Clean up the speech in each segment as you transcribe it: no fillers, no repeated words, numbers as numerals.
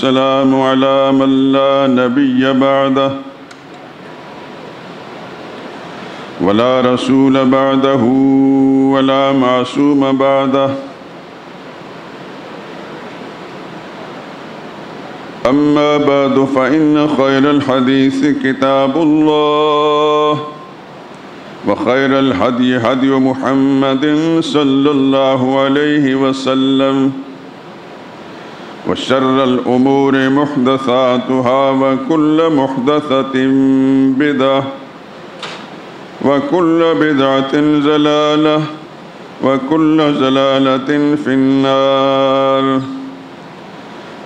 والسلام على من لا نبي بعده ولا رسول بعده ولا معصوم بعده أما بعد فإن خير الحديث كتاب الله وخير الهدي هدي محمد صلى الله عليه وسلم وشر الأمور محدثاتها وكل محدثة بدعة وكل بدعة ضلالة وكل ضلالة في النار.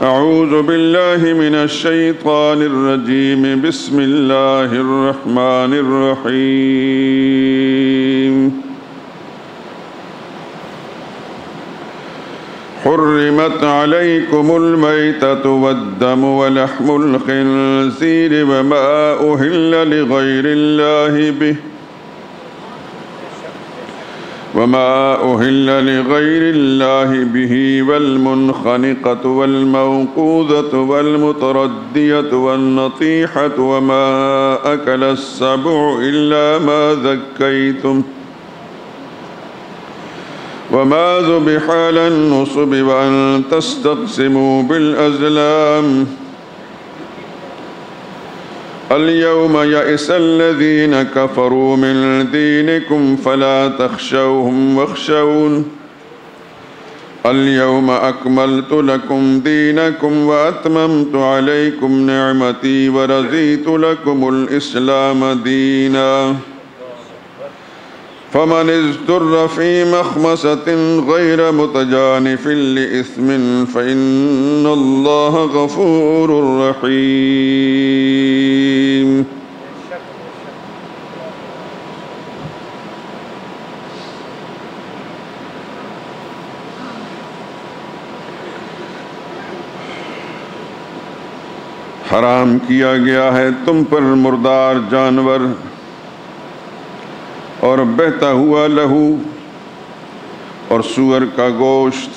أعوذ بالله من الشيطان الرجيم. بسم الله الرحمن الرحيم. حرمت عليكم الميتة والدم ولحم الخنزير وما أهل لغير الله به والمنخنقة والموقوذة والمتردية والنطيحة وما أكل السبع إلا ما ذكيتم وما ذبح على النصب وأن تستقسموا بالأزلام. اليوم يئس الذين كفروا من دينكم فلا تخشوهم واخشون. اليوم أكملت لكم دينكم وأتممت عليكم نعمتي ورضيت لكم الإسلام دينا. فمن اضطر في مخمصة غير متجانف لإثم فإن الله غفور رحيم. حرام کیا گیا ہے تم پر مردار جانور اور بہتا ہوا لہو اور سور کا گوشت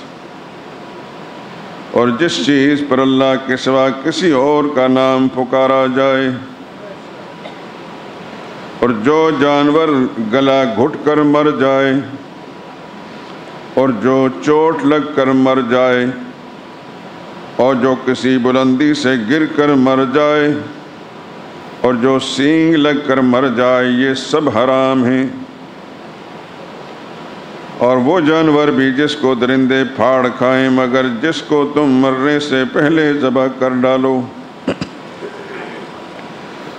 اور جس چیز پر اللہ کے سوا کسی اور کا نام پکارا جائے اور جو جانور گلا گھٹ کر مر جائے اور جو چوٹ لگ کر مر جائے اور جو کسی بلندی سے گر کر مر جائے اور جو سینگ لگ کر مر جائے یہ سب حرام ہیں. اور وہ جانور بھی جس کو درندے پھاڑ کھائیں مگر جس کو تم مرنے سے پہلے ذبح کر ڈالو.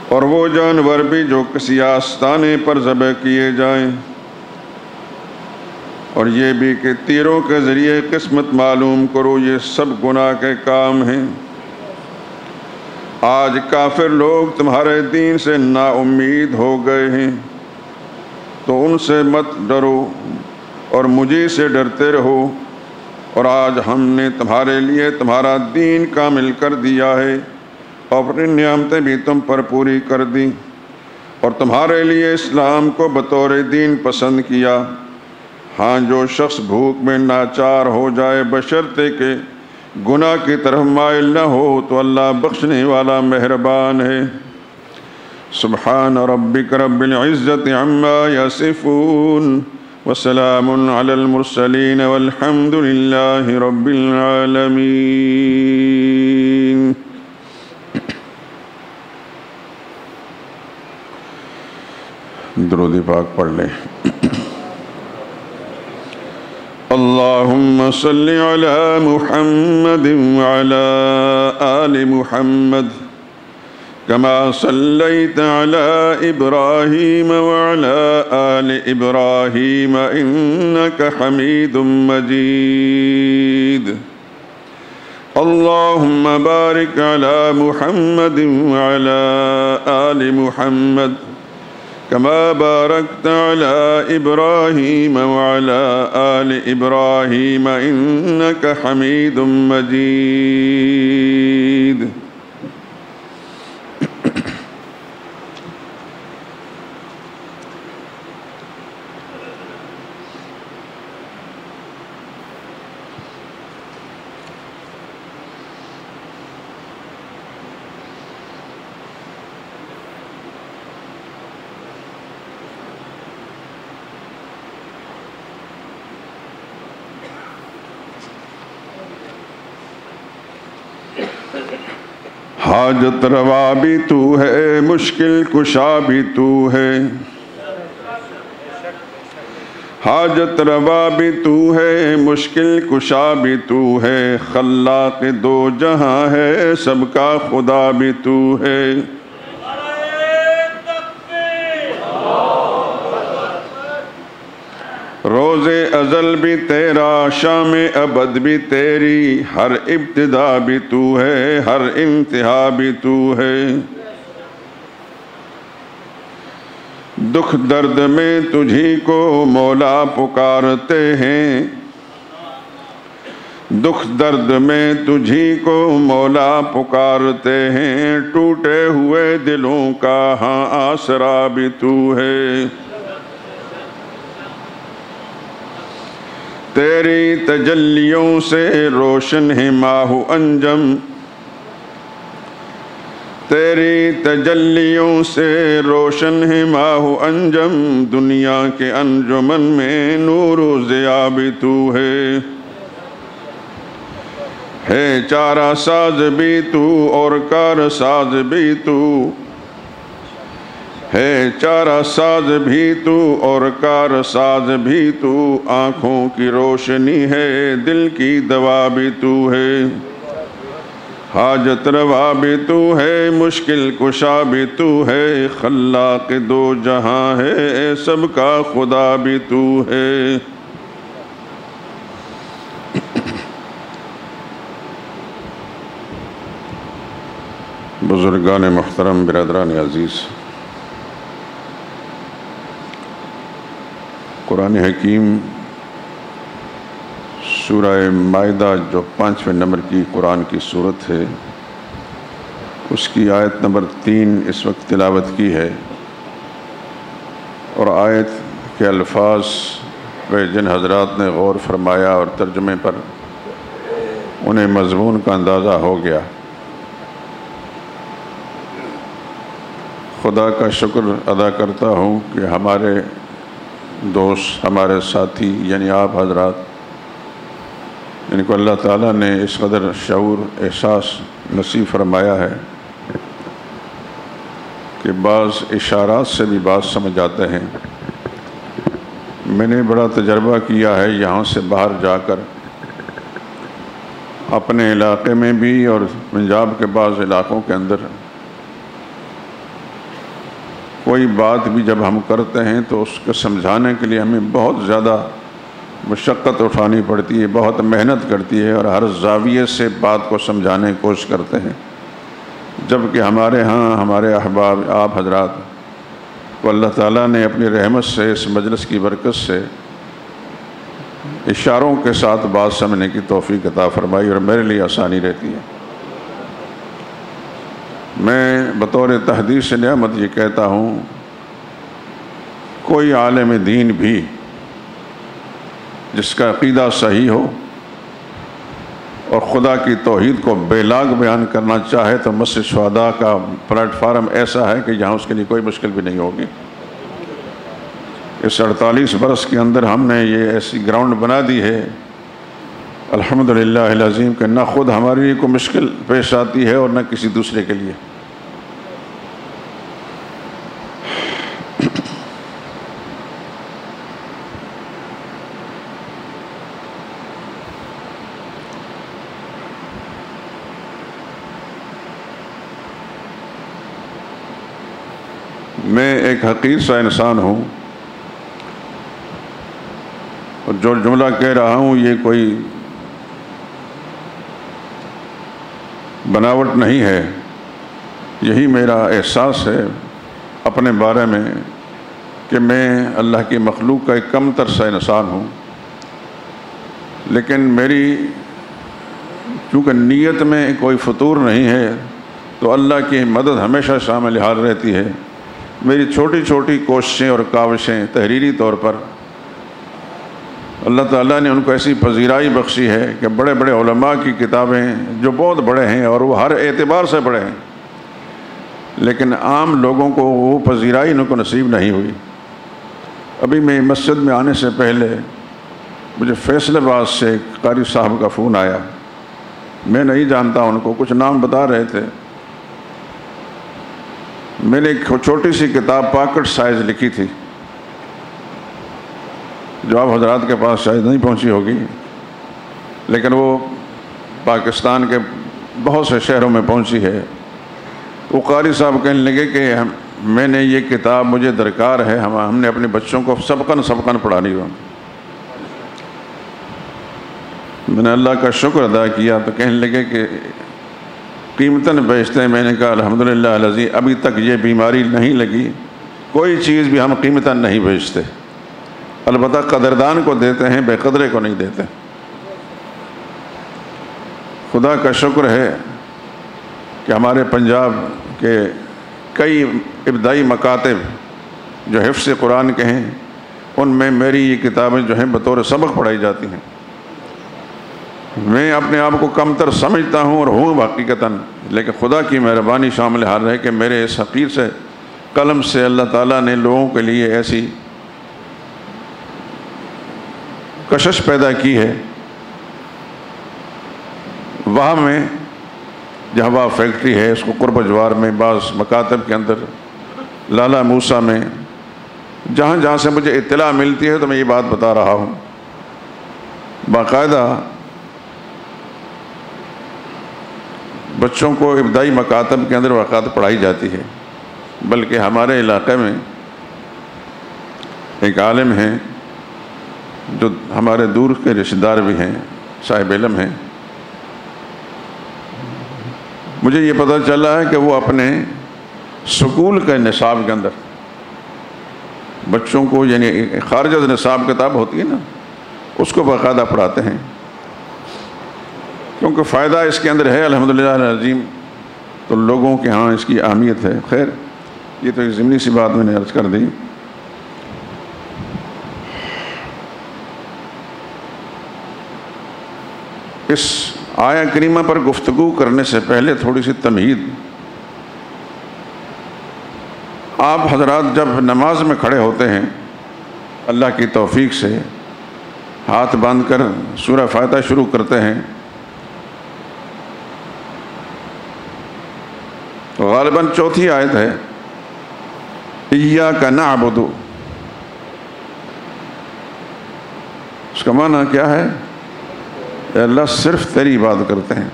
اور وہ جانور بھی جو کسی آستانے پر ذبح کیے جائیں. اور یہ بھی کہ تیروں کے ذریعے قسمت معلوم کرو. یہ سب گناہ کے کام ہیں. آج کافر لوگ تمہارے دین سے نا امید ہو گئے ہیں تو ان سے مت ڈرو اور مجھے سے ڈرتے رہو. اور آج ہم نے تمہارے لیے تمہارا دین کامل کر دیا ہے اور اپنی نعمتیں بھی تم پر پوری کر دی اور تمہارے لیے اسلام کو بطور دین پسند کیا. ہاں جو شخص بھوک میں ناچار ہو جائے بشرطے کہ گناہ کی طرف مائل نہ ہو تو اللہ بخشنے والا مہربان ہے. سبحان ربک رب العزت عما یصفون وسلام علی المرسلین والحمد للہ رب العالمین. درود پاک پڑھ لیں. اللهم صل على محمد وعلى آل محمد كما صليت على إبراهيم وعلى آل إبراهيم إنك حميد مجيد. اللهم بارك على محمد وعلى آل محمد كما باركت على إبراهيم وعلى آل إبراهيم إنك حميد مجيد. حاجت روا بھی تو ہے، مشکل کشا بھی تو ہے، حاجت روا بھی تو ہے، مشکل کشا بھی تو ہے، خلاق دو جہاں ہے، سب کا خدا بھی تو ہے۔ روز ازل بھی تیرا، شام ابد بھی تیری، ہر ابتدا بھی تو ہے، ہر انتہا بھی تو ہے۔ دکھ درد میں تجھی کو مولا پکارتے ہیں، دکھ درد میں تجھی کو مولا پکارتے ہیں، ٹوٹے ہوئے دلوں کا ہاں آسرا بھی تو ہے۔ تیری تجلیوں سے روشن ہے ماہ انجم، تیری تجلیوں سے روشن ہے ماہ انجم، دنیا کے انجمن میں نور و ضیاء بھی تو ہے۔ ہے چارہ ساز بھی تو اور کار ساز بھی تو، ہے چارہ ساز بھی تو اور کار ساز بھی تو، آنکھوں کی روشنی ہے، دل کی دوا بھی تو ہے۔ حاجت روا بھی تو ہے، مشکل کشا بھی تو ہے، خلاق دو جہاں ہے، سب کا خدا بھی تو ہے۔ بزرگان محترم، برادران عزیز، قرآن حکیم سورہ مائدہ جو 5ویں نمبر کی قرآن کی صورت ہے، اس کی آیت نمبر 3 اس وقت تلاوت کی ہے، اور آیت کے الفاظ پہ جن حضرات نے غور فرمایا اور ترجمے پر انہیں مضمون کا اندازہ ہو گیا۔ خدا کا شکر ادا کرتا ہوں کہ ہمارے دوست، ہمارے ساتھی یعنی آپ حضرات، ان کو اللہ تعالیٰ نے اس قدر شعور، احساس نصیب فرمایا ہے کہ بعض اشارات سے بھی بات سمجھ آتے ہیں۔ میں نے بڑا تجربہ کیا ہے یہاں سے باہر جا کر، اپنے علاقے میں بھی اور پنجاب کے بعض علاقوں کے اندر کوئی بات بھی جب ہم کرتے ہیں تو اس کو سمجھانے کے لیے ہمیں بہت زیادہ مشقت اٹھانی پڑتی ہے، بہت محنت کرتی ہے، اور ہر زاویے سے بات کو سمجھانے کی کوشش کرتے ہیں، جبکہ ہمارے ہاں ہمارے احباب آپ حضرات کو اللہ تعالیٰ نے اپنی رحمت سے، اس مجلس کی برکت سے اشاروں کے ساتھ بات سمجھنے کی توفیق عطا فرمائی، اور میرے لیے آسانی رہتی ہے۔ میں بطور تحدیث نعمت یہ کہتا ہوں، کوئی عالم دین بھی جس کا عقیدہ صحیح ہو اور خدا کی توحید کو بے لاگ بیان کرنا چاہے تو مسجد شہداء کا پلیٹ فارم ایسا ہے کہ جہاں اس کے لیے کوئی مشکل بھی نہیں ہوگی۔ اس 48 برس کے اندر ہم نے یہ ایسی گراؤنڈ بنا دی ہے الحمدللہ العظیم کہ نہ خود ہمارے لیے کوئی مشکل پیش آتی ہے اور نہ کسی دوسرے کے لیے۔ میں ایک حقیر سا انسان ہوں، اور جو جملہ کہہ رہا ہوں یہ کوئی بناوٹ نہیں ہے، یہی میرا احساس ہے اپنے بارے میں کہ میں اللہ کی مخلوق کا ایک کم تر سا انسان ہوں، لیکن میری چونکہ نیت میں کوئی فطور نہیں ہے تو اللہ کی مدد ہمیشہ شامل حال رہتی ہے۔ میری چھوٹی چھوٹی کوششیں اور کاوشیں تحریری طور پر اللہ تعالیٰ نے ان کو ایسی پذیرائی بخشی ہے کہ بڑے بڑے علماء کی کتابیں جو بہت بڑے ہیں اور وہ ہر اعتبار سے بڑے ہیں، لیکن عام لوگوں کو وہ پذیرائی ان کو نصیب نہیں ہوئی۔ ابھی میں مسجد میں آنے سے پہلے مجھے فیصل آباد سے ایک قاری صاحب کا فون آیا، میں نہیں جانتا ان کو، کچھ نام بتا رہے تھے، میں نے ایک چھوٹی سی کتاب پاکٹ سائز لکھی تھی جو آپ حضرات کے پاس شاید نہیں پہنچی ہوگی، لیکن وہ پاکستان کے بہت سے شہروں میں پہنچی ہے۔ وہ قاری صاحب کہنے لگے کہ میں نے یہ کتاب مجھے درکار ہے، ہم نے اپنے بچوں کو سبقاً پڑھانی ہو۔ میں نے اللہ کا شکر ادا کیا تو کہنے لگے کہ قیمتاً بیچتے ہیں۔ میں نے کہا الحمدللہ الذی ابھی تک یہ بیماری نہیں لگی، کوئی چیز بھی ہم قیمتاً نہیں بیچتے، البتہ قدردان کو دیتے ہیں، بے قدرے کو نہیں دیتے۔ خدا کا شکر ہے کہ ہمارے پنجاب کے کئی ابتدائی مکاتب جو حفظ قرآن کے ہیں، ان میں میری یہ کتابیں جو ہیں بطور سبق پڑھائی جاتی ہیں۔ میں اپنے آپ کو کم تر سمجھتا ہوں اور ہوں حقیقتاً، لیکن خدا کی مہربانی شامل حال ہے کہ میرے اس حقیر سے قلم سے اللہ تعالیٰ نے لوگوں کے لیے ایسی کشش پیدا کی ہے۔ وہاں میں جہاں فیکٹری ہے، اس کو قرب جوار میں، بعض مکاتب کے اندر، لالا موسیٰ میں، جہاں جہاں سے مجھے اطلاع ملتی ہے تو میں یہ بات بتا رہا ہوں۔ باقاعدہ بچوں کو ابتدائی مکاتب کے اندر وقت پڑھائی جاتی ہے، بلکہ ہمارے علاقے میں ایک عالم ہیں جو ہمارے دور کے رشتہ دار بھی ہیں، صاحب علم ہیں۔ مجھے یہ پتہ چلا ہے کہ وہ اپنے سکول کے نصاب کے اندر بچوں کو، یعنی خارج از نصاب کتاب ہوتی ہے نا، اس کو باقاعدہ پڑھاتے ہیں، کیونکہ فائدہ اس کے اندر ہے الحمدللہ العظیم، تو لوگوں کے ہاں اس کی اہمیت ہے۔ خیر، یہ تو ایک ضمنی سی بات میں نے عرض کر دی۔ اس آیہ کریمہ پر گفتگو کرنے سے پہلے تھوڑی سی تمہید۔ آپ حضرات جب نماز میں کھڑے ہوتے ہیں، اللہ کی توفیق سے ہاتھ باندھ کر سورہ فاتحہ شروع کرتے ہیں، تو غالباً چوتھی آیت ہے ایاک نعبد۔ اس کا معنی کیا ہے؟ اے اللہ صرف تیری عبادت کرتے ہیں۔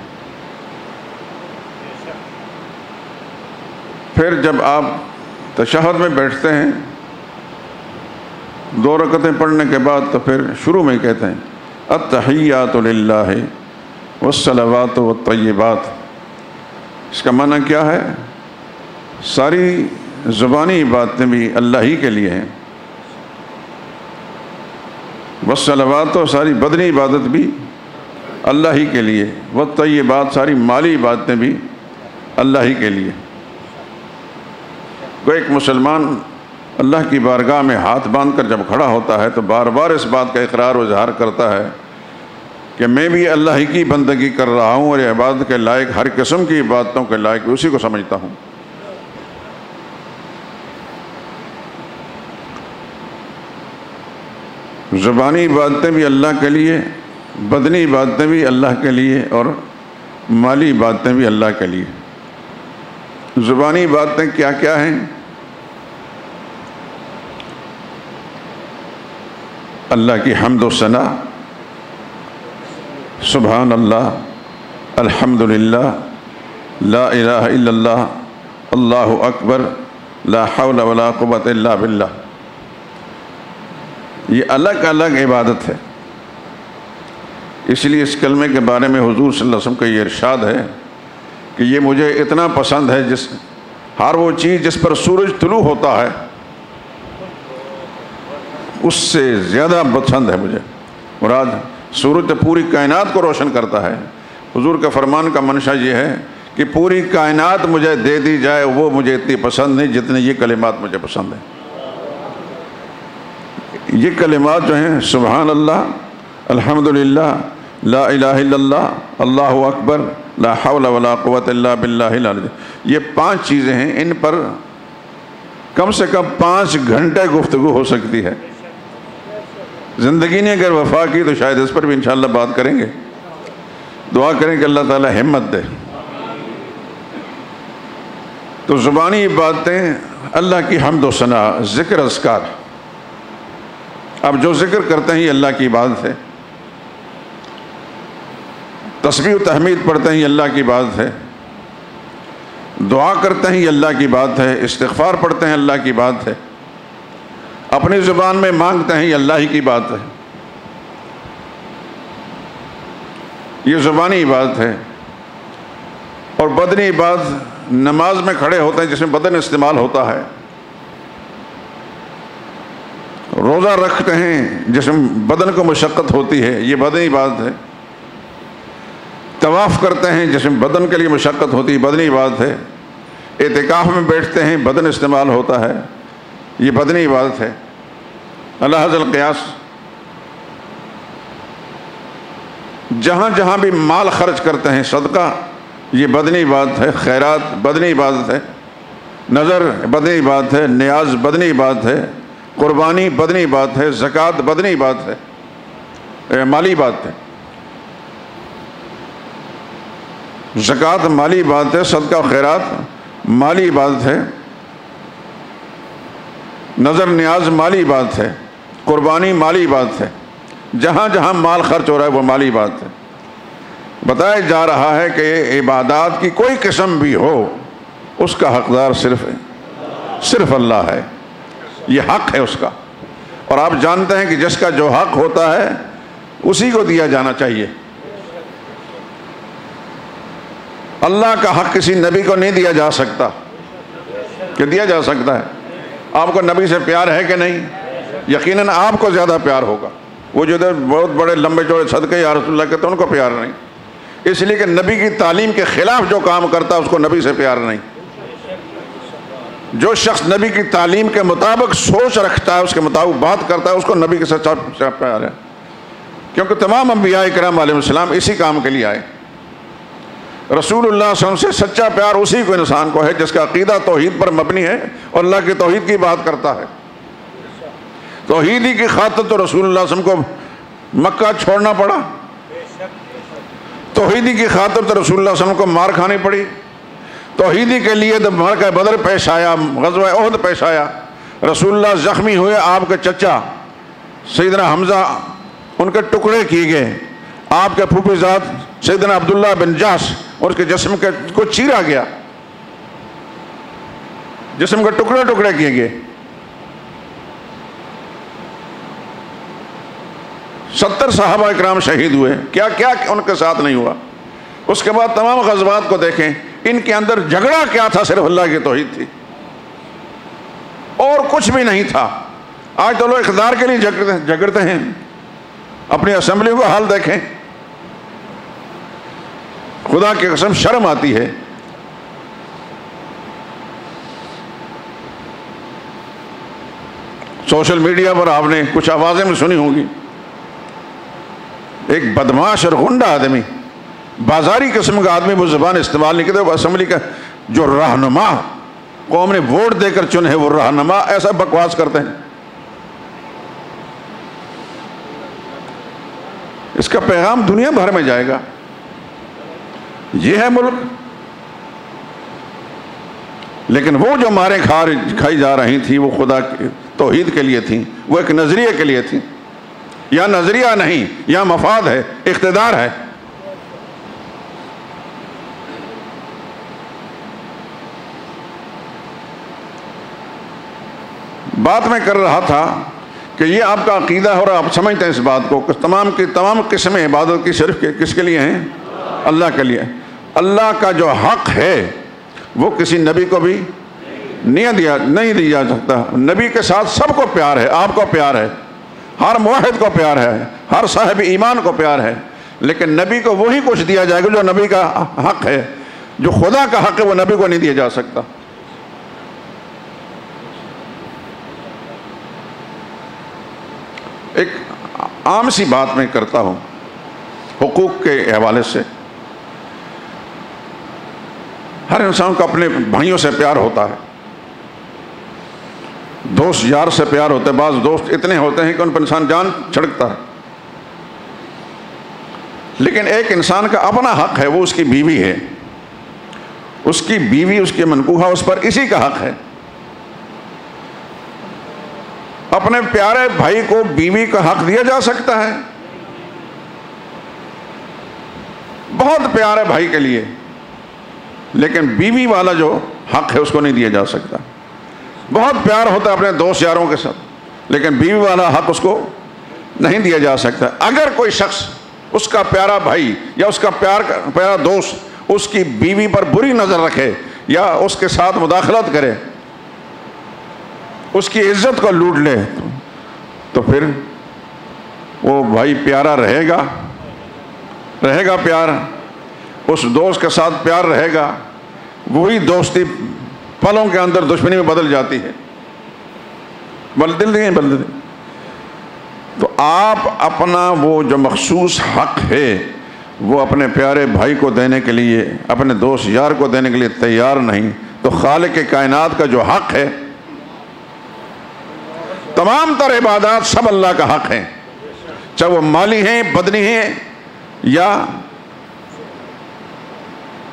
پھر جب آپ تشہد میں بیٹھتے ہیں 2 رکعتیں پڑھنے کے بعد، تو پھر شروع میں کہتے ہیں التحیات للہ والصلوات والطیبات۔ اس کا معنی کیا ہے؟ ساری زبانی عبادتیں بھی اللہ ہی کے لیے ہیں، والصلوات، تو ساری بدنی عبادت بھی اللہ ہی کے لیے، والطیبات، ساری مالی عبادتیں بھی اللہ ہی کے لیے۔ کوئی ایک مسلمان اللہ کی بارگاہ میں ہاتھ باندھ کر جب کھڑا ہوتا ہے تو بار بار اس بات کا اقرار و اظہار کرتا ہے کہ میں بھی اللہ ہی کی بندگی کر رہا ہوں، اور عبادت کے لائق، ہر قسم کی عبادتوں کے لائق اسی کو سمجھتا ہوں۔ زبانی عبادتیں بھی اللہ کے لیے، بدنی عبادتیں بھی اللہ کے لیے، اور مالی عبادتیں بھی اللہ کے لیے۔ زبانی عبادتیں کیا کیا ہیں؟ اللہ کی حمد و ثنا، سبحان اللہ، الحمدللہ، لا الہ الا اللہ، اللہ اکبر، لا حول ولا قوت الا باللہ۔ یہ الگ الگ عبادت ہے۔ اس لیے اس کلمے کے بارے میں حضور صلی اللہ علیہ وسلم کا یہ ارشاد ہے کہ یہ مجھے اتنا پسند ہے، ہر وہ چیز جس پر سورج طلوع ہوتا ہے اس سے زیادہ پسند ہے مجھے۔ مراد سورج تو پوری کائنات کو روشن کرتا ہے۔ حضور کے فرمان کا منشا یہ ہے کہ پوری کائنات مجھے دے دی جائے، وہ مجھے اتنی پسند نہیں جتنے یہ کلمات مجھے پسند ہیں۔ یہ کلمات جو ہیں سبحان اللہ، الحمدللہ، لا الہ الا اللہ، اللہ اکبر، لا حول ولا قوت الا باللہ العلی، یہ 5 چیزیں ہیں، ان پر کم سے کم 5 گھنٹے گفتگو ہو سکتی ہے۔ زندگی نے اگر وفا کی تو شاید اس پر بھی انشاءاللہ بات کریں گے۔ دعا کریں کہ اللہ تعالی ہمت دے۔ تو زبانی عبادتیں اللہ کی حمد و ثنا، ذکر اذکار، اب جو ذکر کرتے ہیں یہ اللہ کی عبادت ہے، تسبیح و تحمید پڑھتے ہیں یہ اللہ کی عبادت ہے، دعا کرتے ہیں یہ اللہ کی بات ہے، استغفار پڑھتے ہیں اللہ کی بات ہے، اپنی زبان میں مانگتے ہیں یہ اللہ ہی کی بات ہے، یہ زبانی عبادت ہے۔ اور بدنی عبادت نماز میں کھڑے ہوتے ہیں جس میں بدن استعمال ہوتا ہے، روزہ رکھتے ہیں جس میں بدن کو مشقت ہوتی ہے، یہ بدنی عبادت ہے، طواف کرتے ہیں جس میں بدن کے لیے مشقت ہوتی ہے، بدنی عبادت ہے، اعتکاف میں بیٹھتے ہیں بدن استعمال ہوتا ہے، یہ بدنی عبادت ہے۔ اللہ حضر القیاس، جہاں جہاں بھی مال خرچ کرتے ہیں صدقہ یہ بدنی عبادت ہے، خیرات بدنی عبادت ہے، نظر بدنی عبادت ہے، نیاز بدنی عبادت ہے، قربانی بدنی عبادت ہے، زکوٰۃ بدنی عبادت ہے، مالی عبادت ہے، زکوٰۃ مالی عبادت ہے، صدقہ و خیرات مالی عبادت ہے، نظر نیاز مالی عبادت ہے، قربانی مالی عبادت ہے، جہاں جہاں مال خرچ ہو رہا ہے وہ مالی عبادت ہے۔ بتایا جا رہا ہے کہ عبادات کی کوئی قسم بھی ہو اس کا حقدار صرف اللہ ہے، یہ حق ہے اس کا، اور آپ جانتے ہیں کہ جس کا جو حق ہوتا ہے اسی کو دیا جانا چاہیے۔ اللہ کا حق کسی نبی کو نہیں دیا جا سکتا، کہ دیا جا سکتا ہے؟ آپ کو نبی سے پیار ہے کہ نہیں؟ یقیناً آپ کو زیادہ پیار ہوگا، وہ جو ادھر بہت بڑے لمبے چوڑے صدقے یا رسول اللہ کہتے ہیں ان کو پیار نہیں، اس لیے کہ نبی کی تعلیم کے خلاف جو کام کرتا ہے اس کو نبی سے پیار نہیں۔ جو شخص نبی کی تعلیم کے مطابق سوچ رکھتا ہے، اس کے مطابق بات کرتا ہے، اس کو نبی کے سچا پیار ہے، کیونکہ تمام انبیاء کرام علیہ السلام اسی کام کے لیے آئے۔ رسول اللہ صلی اللہ علیہ وسلم سے سچا پیار اسی کو انسان کو ہے جس کا عقیدہ توحید پر مبنی ہے اور اللہ کی توحید کی بات کرتا ہے۔ توحیدی کی خاطر تو رسول اللہ صلی اللہ علیہ وسلم کو مکہ چھوڑنا پڑا، توحیدی کی خاطر تو رسول اللہ صلی اللہ علیہ وسلم کو مار کھانی پڑی، توحیدی کے لیے تو معرکہ بدر پیش آیا، غزوہ احد پیش آیا، رسول اللہ زخمی ہوئے، آپ کے چچا سیدنا حمزہ ان کے ٹکڑے کیے گئے، آپ کے پھوپھی ذات سیدنا عبداللہ بن جحش اور اس کے جسم کو چیرا گیا، جسم کے ٹکڑے ٹکڑے کیے گئے، 70 صحابہ اکرام شہید ہوئے، کیا کیا ان کے ساتھ نہیں ہوا۔ اس کے بعد تمام غزوات کو دیکھیں، ان کے اندر جھگڑا کیا تھا؟ صرف اللہ کی توحید تھی اور کچھ بھی نہیں تھا۔ آج تو لوگ اقتدار کے لیے جھگڑتے ہیں، اپنی اسمبلی کو حال دیکھیں، خدا کی قسم شرم آتی ہے۔ سوشل میڈیا پر آپ نے کچھ آوازیں میں سنی ہوں گی، ایک بدماش اور غنڈہ آدمی، بازاری قسم کا آدمی، وہ زبان استعمال نہیں کرتے، وہ اسمبلی کا جو رہنما قوم نے ووٹ دے کر چنے ہیں، وہ رہنما ایسا بکواس کرتے ہیں۔ اس کا پیغام دنیا بھر میں جائے گا، یہ ہے ملک۔ لیکن وہ جو ماریں کھائی جا رہی تھیں وہ خدا کی توحید کے لیے تھیں، وہ ایک نظریے کے لیے تھیں۔ یا نظریہ نہیں، یا مفاد ہے، اقتدار ہے۔ بات میں کر رہا تھا کہ یہ آپ کا عقیدہ ہے اور آپ سمجھتے ہیں اس بات کو کہ تمام کی تمام قسمیں عبادت کی صرف کس کے لیے ہیں؟ اللہ کے لیے۔ اللہ کا جو حق ہے وہ کسی نبی کو بھی نہیں دیا جا سکتا۔ نبی کے ساتھ سب کو پیار ہے، آپ کو پیار ہے، ہر موحد کو پیار ہے، ہر صاحب ایمان کو پیار ہے، لیکن نبی کو وہی کچھ دیا جائے گا جو نبی کا حق ہے۔ جو خدا کا حق ہے وہ نبی کو نہیں دیا جا سکتا۔ ایک عام سی بات میں کرتا ہوں حقوق کے حوالے سے۔ ہر انسان کو اپنے بھائیوں سے پیار ہوتا ہے، دوست یار سے پیار ہوتا ہے، بعض دوست اتنے ہوتے ہیں کہ ان پر انسان جان چھڑکتا ہے، لیکن ایک انسان کا اپنا حق ہے، وہ اس کی بیوی ہے، اس کی بیوی، اس کی منکوحہ، اس پر اسی کا حق ہے۔ اپنے پیارے بھائی کو بیوی کا حق دیا جا سکتا ہے، بہت پیارے بھائی کے لیے، لیکن بیوی والا جو حق ہے اس کو نہیں دیا جا سکتا۔ بہت پیار ہوتا ہے اپنے دوست یاروں کے ساتھ، لیکن بیوی والا حق اس کو نہیں دیا جا سکتا۔ اگر کوئی شخص، اس کا پیارا بھائی یا اس کا پیارا دوست اس کی بیوی پر بری نظر رکھے یا اس کے ساتھ مداخلت کرے، اس کی عزت کو لوٹ لے، تو پھر وہ بھائی پیارا رہے گا پیار، اس دوست کے ساتھ پیار رہے گا، وہی دوستی پلوں کے اندر دشمنی میں بدل جاتی ہے، بدل دیں۔ تو آپ اپنا وہ جو مخصوص حق ہے وہ اپنے پیارے بھائی کو دینے کے لیے، اپنے دوست یار کو دینے کے لیے تیار نہیں، تو خالق کائنات کا جو حق ہے، تمام تر عبادات سب اللہ کا حق ہیں، چاہے وہ مالی ہیں، بدنی ہیں یا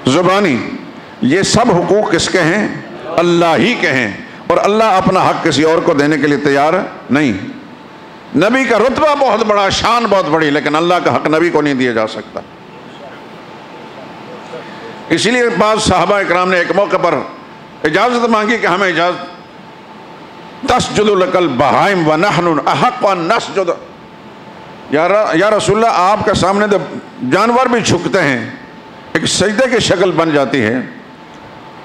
زبانی، یہ سب حقوق کس کے ہیں؟ اللہ ہی کے ہیں، اور اللہ اپنا حق کسی اور کو دینے کے لیے تیار نہیں۔ نبی کا رتبہ بہت بڑا، شان بہت بڑی، لیکن اللہ کا حق نبی کو نہیں دیا جا سکتا۔ اسی لیے بعض صحابہ اکرام نے ایک موقع پر اجازت مانگی کہ ہمیں اجازت، تسجد لک البہائم ونحن احق ان نسجد، یا رسول اللہ آپ کے سامنے تو جانور بھی جھکتے ہیں، ایک سجدے کی شکل بن جاتی ہے،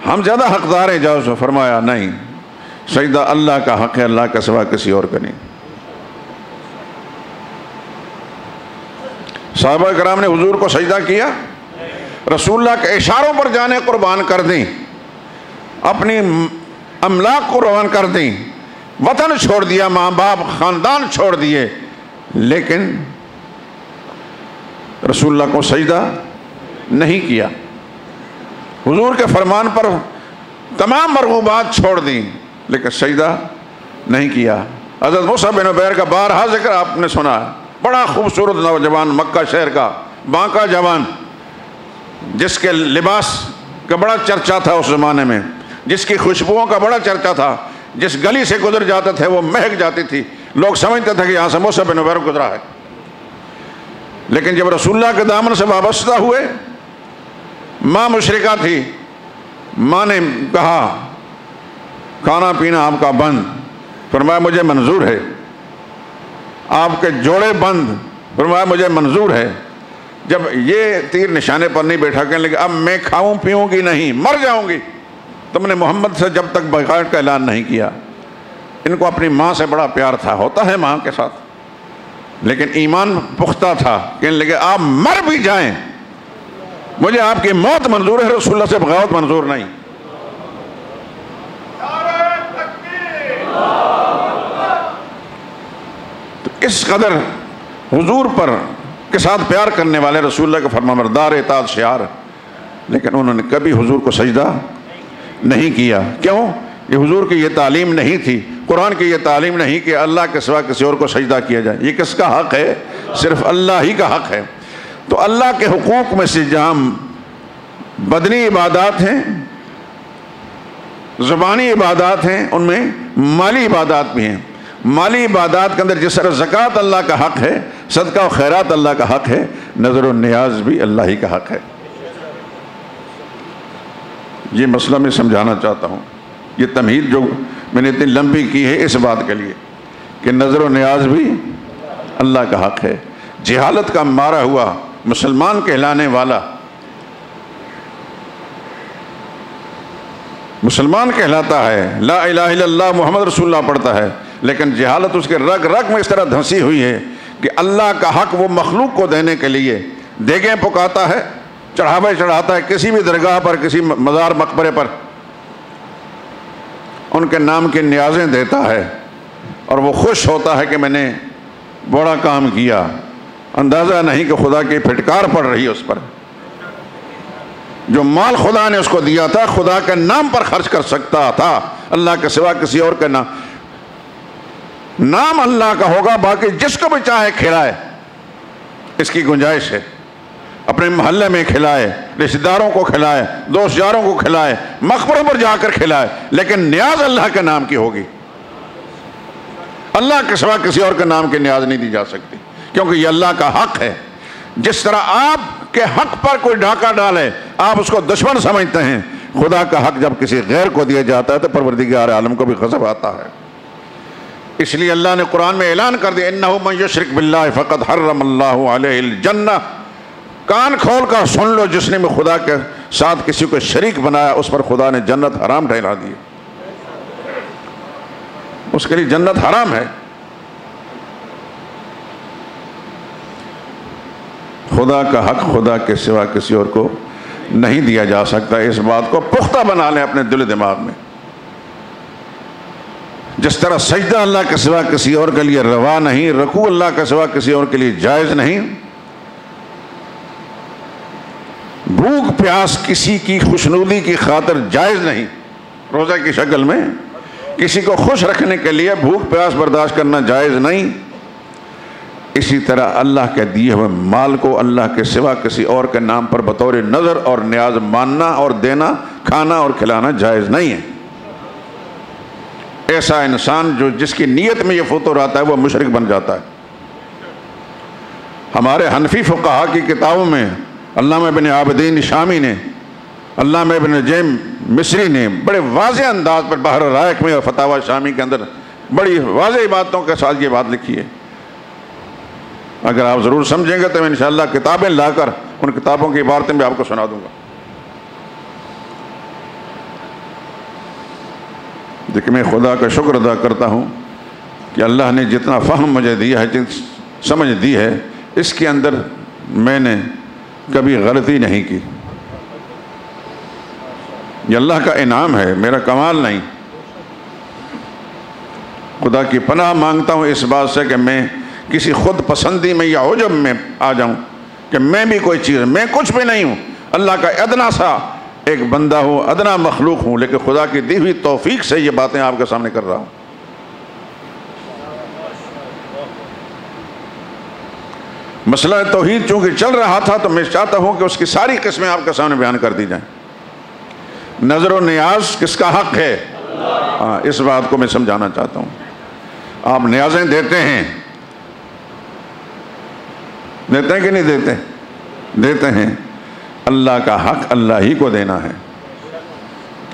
ہم زیادہ حقدار ہیں اجازت۔ فرمایا نہیں، سجدہ اللہ کا حق ہے، اللہ کا سوا کسی اور کا نہیں۔ صحابہ کرام نے حضور کو سجدہ کیا، رسول اللہ کے اشاروں پر جانے قربان کر دیں، اپنی املاک قربان کر دیں، وطن چھوڑ دیا، ماں باپ خاندان چھوڑ دیے، لیکن رسول اللہ کو سجدہ نہیں کیا۔ حضور کے فرمان پر تمام مرغوبات چھوڑ دیں، لیکن سجدہ نہیں کیا۔ حضرت موسیٰ بن عمیر کا بارہا ذکر آپ نے سنا ہے، بڑا خوبصورت نوجوان، مکہ شہر کا بانکا جوان، جس کے لباس کا بڑا چرچا تھا اس زمانے میں، جس کی خوشبوؤں کا بڑا چرچا تھا، جس گلی سے گزر جاتے تھے وہ مہک جاتی تھی، لوگ سمجھتے تھے کہ یہاں سے موسیٰ بن عمیر گزرا ہے۔ لیکن جب رسول اللہ کے دامن سے وابستہ ہوئے، ماں مشرکہ تھی، ماں نے کہا کھانا پینا آپ کا بند، فرمایا مجھے منظور ہے، آپ کے جوڑے بند، فرمایا مجھے منظور ہے۔ جب یہ تیر نشانے پر نہیں بیٹھا، کہنے لگے اب میں کھاؤں پیوں گی نہیں، مر جاؤں گی، تم نے محمد سے جب تک بیعت کا اعلان نہیں کیا۔ ان کو اپنی ماں سے بڑا پیار تھا، ہوتا ہے ماں کے ساتھ، لیکن ایمان پختہ تھا، کہنے لگے آپ مر بھی جائیں مجھے آپ کی موت منظور ہے، رسول اللہ سے بغاوت منظور نہیں۔ تو اس قدر حضور پر کے ساتھ پیار کرنے والے رسول اللہ کے فرمانبردار، اطاعت شعار، لیکن انہوں نے کبھی حضور کو سجدہ نہیں کیا۔ کیوں؟ یہ حضور کی یہ تعلیم نہیں تھی، قرآن کی یہ تعلیم نہیں کہ اللہ کے سوا کسی اور کو سجدہ کیا جائے۔ یہ کس کا حق ہے؟ صرف اللہ ہی کا حق ہے۔ تو اللہ کے حقوق میں سے جہاں بدنی عبادات ہیں، زبانی عبادات ہیں، ان میں مالی عبادات بھی ہیں۔ مالی عبادات کے اندر جس طرح زکوٰۃ اللہ کا حق ہے، صدقہ و خیرات اللہ کا حق ہے، نظر و نیاز بھی اللہ ہی کا حق ہے۔ یہ مسئلہ میں سمجھانا چاہتا ہوں، یہ تمہید جو میں نے اتنی لمبی کی ہے اس بات کے لیے کہ نظر و نیاز بھی اللہ کا حق ہے۔ جہالت کا مارا ہوا مسلمان کہلانے والا مسلمان کہلاتا ہے، لا الہ الا اللہ محمد رسول اللہ پڑھتا ہے، لیکن جہالت اس کے رگ رگ میں اس طرح دھنسی ہوئی ہے کہ اللہ کا حق وہ مخلوق کو دینے کے لیے دیگیں پکاتا ہے، چڑھاوے چڑھاتا ہے کسی بھی درگاہ پر، کسی مزار مقبرے پر، ان کے نام کی نیازیں دیتا ہے، اور وہ خوش ہوتا ہے کہ میں نے بڑا کام کیا، اندازہ نہیں کہ خدا کی پھٹکار پڑ رہی ہے اس پر۔ جو مال خدا نے اس کو دیا تھا، خدا کے نام پر خرچ کر سکتا تھا، اللہ کے سوا کسی اور کا نام اللہ کا ہوگا، باقی جس کو بھی چاہے کھلائے، اس کی گنجائش ہے۔ اپنے محلے میں کھلائے، رشتہ داروں کو کھلائے، دوست یاروں کو کھلائے، مقبروں پر جا کر کھلائے، لیکن نیاز اللہ کے نام کی ہوگی۔ اللہ کے سوا کسی اور کے نام کی نیاز نہیں دی جا سکتی، کیونکہ یہ اللہ کا حق ہے۔ جس طرح آپ کے حق پر کوئی ڈھاکہ ڈالے آپ اس کو دشمن سمجھتے ہیں، خدا کا حق جب کسی غیر کو دیا جاتا ہے تو پروردگار عالم کو بھی غضب آتا ہے۔ اس لیے اللہ نے قرآن میں اعلان کر دیا انہ من یشرک باللہ فقد حرم اللہ علیہ الجنہ۔ کان کھول کر سن لو، جس نے خدا کے ساتھ کسی کو شریک بنایا اس پر خدا نے جنت حرام ٹھہرا دی، اس کے لیے جنت حرام ہے۔ خدا کا حق خدا کے سوا کسی اور کو نہیں دیا جا سکتا۔ اس بات کو پختہ بنا لیں اپنے دل و دماغ میں۔ جس طرح سجدہ اللہ کے سوا کسی اور کے لیے روا نہیں، رکوع اللہ کے سوا کسی اور کے لیے جائز نہیں، بھوک پیاس کسی کی خوشنودی کی خاطر جائز نہیں، روزہ کی شکل میں کسی کو خوش رکھنے کے لیے بھوک پیاس برداشت کرنا جائز نہیں۔ اسی طرح اللہ کے دیے ہوئے مال کو اللہ کے سوا کسی اور کے نام پر بطور نظر اور نیاز ماننا اور دینا، کھانا اور کھلانا جائز نہیں ہے۔ ایسا انسان جس کی نیت میں یہ فطور آتا ہے وہ مشرک بن جاتا ہے۔ ہمارے حنفی فقہا کی کتابوں میں علامہ ابن عابدین شامی نے، علامہ ابن نجیم مصری نے بڑے واضح انداز پر بحر رائق میں اور فتاوی شامی کے اندر بڑی واضح باتوں کے ساتھ یہ بات لکھی ہے۔ اگر آپ ضرور سمجھیں گے تو میں انشاءاللہ کتابیں لا کر ان کتابوں کی عبارتیں بھی آپ کو سنا دوں گا۔ دیکھیں، میں خدا کا شکر ادا کرتا ہوں کہ اللہ نے جتنا فہم مجھے دیا ہے، جتنی سمجھ دی ہے، اس کے اندر میں نے کبھی غلطی نہیں کی۔ یہ اللہ کا انعام ہے، میرا کمال نہیں۔ خدا کی پناہ مانگتا ہوں اس بات سے کہ میں کسی خود پسندی میں یا عجب میں آ جاؤں کہ میں بھی کوئی چیز، میں کچھ بھی نہیں ہوں، اللہ کا ادنا سا ایک بندہ ہوں، ادنا مخلوق ہوں، لیکن خدا کی دی ہوئی توفیق سے یہ باتیں آپ کے سامنے کر رہا ہوں۔ مسئلہ توحید چونکہ چل رہا تھا تو میں چاہتا ہوں کہ اس کی ساری قسمیں آپ کے سامنے بیان کر دی جائیں۔ نظر و نیاز کس کا حق ہے؟ اس بات کو میں سمجھانا چاہتا ہوں۔ آپ نیازیں دیتے ہیں کہ نہیں دیتے؟ دیتے ہیں۔ اللہ کا حق اللہ ہی کو دینا ہے۔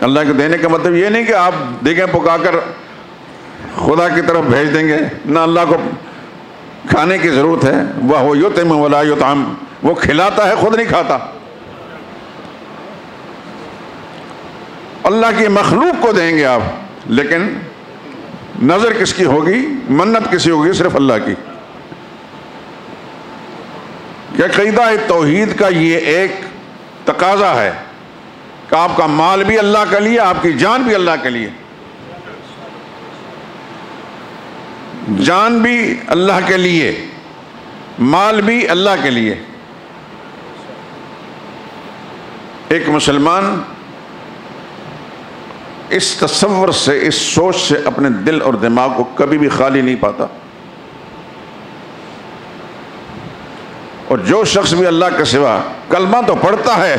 اللہ کو دینے کا مطلب یہ نہیں کہ آپ دیگیں پکا کر خدا کی طرف بھیج دیں گے، نہ اللہ کو کھانے کی ضرورت ہے۔ وہ یطعم ولا یطعم، وہ کھلاتا ہے، خود نہیں کھاتا۔ اللہ کی مخلوق کو دیں گے آپ، لیکن نظر کس کی ہوگی، منت کسی ہوگی؟ صرف اللہ کی۔ کہ عقیدہ توحید کا یہ ایک تقاضا ہے کہ آپ کا مال بھی اللہ کے لیے، آپ کی جان بھی اللہ کے لیے، جان بھی اللہ کے لیے، مال بھی اللہ کے لیے۔ ایک مسلمان اس تصور سے، اس سوچ سے اپنے دل اور دماغ کو کبھی بھی خالی نہیں پاتا۔ اور جو شخص بھی اللہ کے سوا کلمہ تو پڑھتا ہے،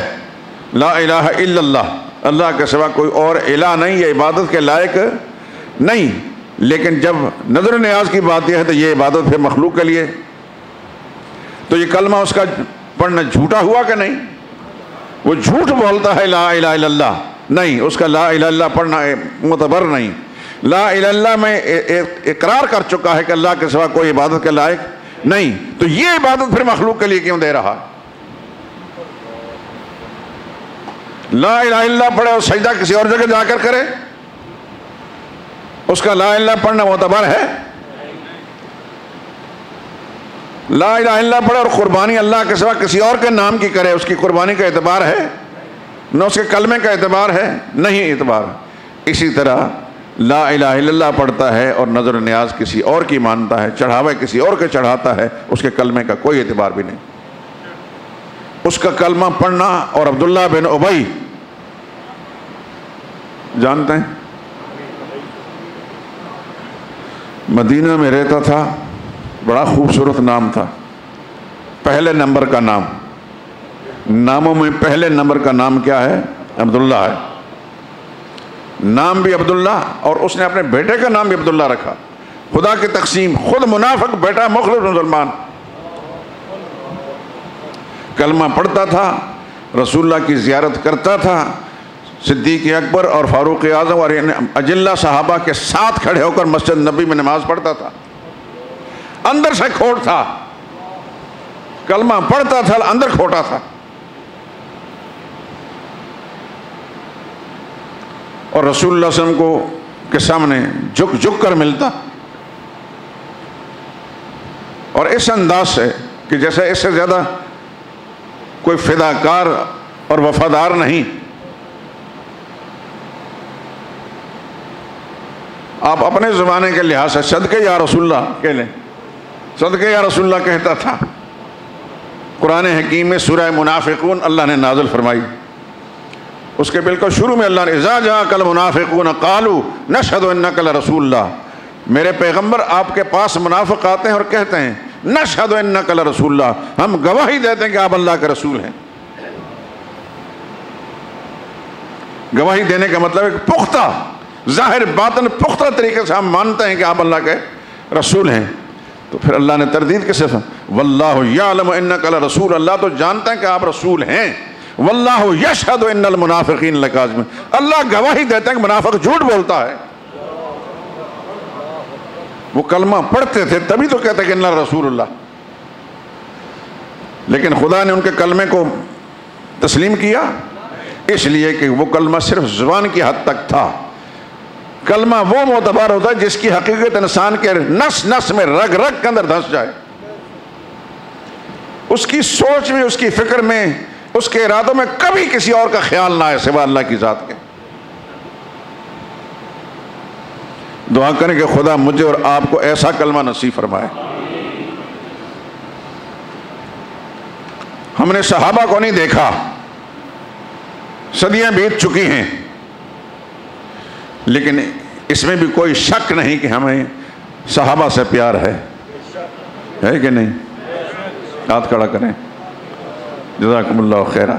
لا الہ الا اللہ، اللہ کے سوا کوئی اور الہ نہیں، یہ عبادت کے لائق نہیں، لیکن جب نظر و نیاز کی بات یہ ہے تو یہ عبادت پھر مخلوق کے لیے، تو یہ کلمہ اس کا پڑھنا جھوٹا ہوا کہ نہیں؟ وہ جھوٹ بولتا ہے لا الہ الا اللہ، نہیں، اس کا لا الہ الا اللہ پڑھنا معتبر نہیں۔ لا الہ الا اللہ میں اقرار کر چکا ہے کہ اللہ کے سوا کوئی عبادت کے لائق نہیں، تو یہ عبادت پھر مخلوق کے لیے کیوں دے رہا؟ لا الہ الا اللہ پڑھے اور سجدہ کسی اور جگہ جا کر کرے، اس کا لا الہ الا اللہ پڑھنا معتبر ہے؟ لا الہ الا اللہ پڑھے اور قربانی اللہ کے سوا کسی اور کے نام کی کرے، اس کی قربانی کا اعتبار ہے؟ نہ اس کے کلمے کا اعتبار ہے، نہیں اعتبار۔ اسی طرح لا الہ الا اللہ پڑھتا ہے اور نظر و نیاز کسی اور کی مانتا ہے، چڑھاوے کسی اور کے چڑھاتا ہے، اس کے کلمے کا کوئی اعتبار بھی نہیں۔ اس کا کلمہ پڑھنا، اور عبداللہ بن ابی جانتے ہیں، مدینہ میں رہتا تھا، بڑا خوبصورت نام تھا، پہلے نمبر کا نام، ناموں میں پہلے نمبر کا نام کیا ہے؟ عبداللہ ہے. نام بھی عبداللہ، اور اس نے اپنے بیٹے کا نام بھی عبداللہ رکھا. خدا کی تقسیم، خود منافق، بیٹا مخلص مسلمان. کلمہ پڑھتا تھا، رسول اللہ کی زیارت کرتا تھا، صدیق اکبر اور فاروق اعظم اور اجلہ صحابہ کے ساتھ کھڑے ہو کر مسجد نبی میں نماز پڑھتا تھا. اندر سے کھوٹ تھا، کلمہ پڑھتا تھا، اندر کھوٹا تھا. اور رسول اللہ صلی اللہ علیہ وسلم کے سامنے جھک جھک کر ملتا، اور اس انداز سے کہ جیسے اس سے زیادہ کوئی فداکار اور وفادار نہیں. آپ اپنے زمانے کے لحاظ سے صدقے یا رسول اللہ کہہ لیں، صدقے یا رسول اللہ کہتا تھا. قرآن حکیم میں سورہ منافقون اللہ نے نازل فرمائی. اس کے بالکل شروع میں اللہ نے اذا جاءک المنافقون قالوا نشهد انک لرسول اللہ، میرے پیغمبر آپ کے پاس منافق آتے ہیں اور کہتے ہیں نشهد انک لرسول اللہ، ہم گواہی دیتے ہیں کہ آپ اللہ کے رسول ہیں. گواہی دینے کا مطلب ہے کہ پختہ ظاہر باطن پختہ طریقے سے ہم مانتے ہیں کہ آپ اللہ کے رسول ہیں. تو پھر اللہ نے تردید کیسے واللہ یعلم انک لرسول، اللہ تو جانتا ہے کہ آپ رسول ہیں. واللہ یشہد ان المنافقین لکاذبون، اللہ گواہی دیتا ہے کہ منافق جھوٹ بولتا ہے. وہ کلمہ پڑھتے تھے تبھی تو کہتے کہ ان رسول اللہ. لیکن خدا نے ان کے کلمے کو تسلیم کیا اس لیے کہ وہ کلمہ صرف زبان کی حد تک تھا. کلمہ وہ معتبر ہوتا ہے جس کی حقیقت انسان کے نس نس میں رگ رگ کے اندر دھس جائے، اس کی سوچ میں، اس کی فکر میں، اس کے ارادوں میں کبھی کسی اور کا خیال نہ آئے سوا اللہ کی ذات کے. دعا کریں کہ خدا مجھے اور آپ کو ایسا کلمہ نصیب فرمائے. ہم نے صحابہ کو نہیں دیکھا، صدیاں بیت چکی ہیں، لیکن اس میں بھی کوئی شک نہیں کہ ہمیں صحابہ سے پیار ہے کہ نہیں؟ ہاتھ کھڑا کریں. جزاکم اللہ خیرہ.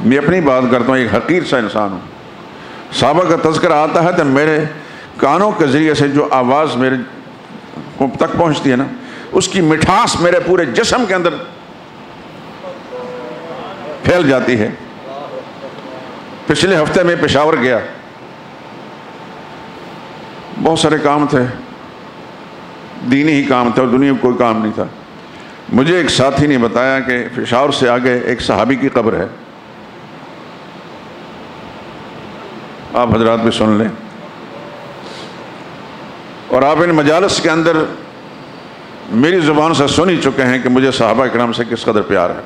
میں اپنی بات کرتا ہوں، ایک حقیر سا انسان ہوں. صحابہ کا تذکرہ آتا ہے تو میرے کانوں کے ذریعے سے جو آواز میرے تک پہنچتی ہے نا، اس کی مٹھاس میرے پورے جسم کے اندر پھیل جاتی ہے. پچھلے ہفتے میں پشاور گیا، بہت سارے کام تھے، دینی ہی کام تھے اور دنیا میں کوئی کام نہیں تھا. مجھے ایک ساتھی نے بتایا کہ پشاور سے آگے ایک صحابی کی قبر ہے، آپ حضرات بھی سن لیں. اور آپ ان مجالس کے اندر میری زبان سے سن ہی چکے ہیں کہ مجھے صحابہ کرام سے کس قدر پیار ہے.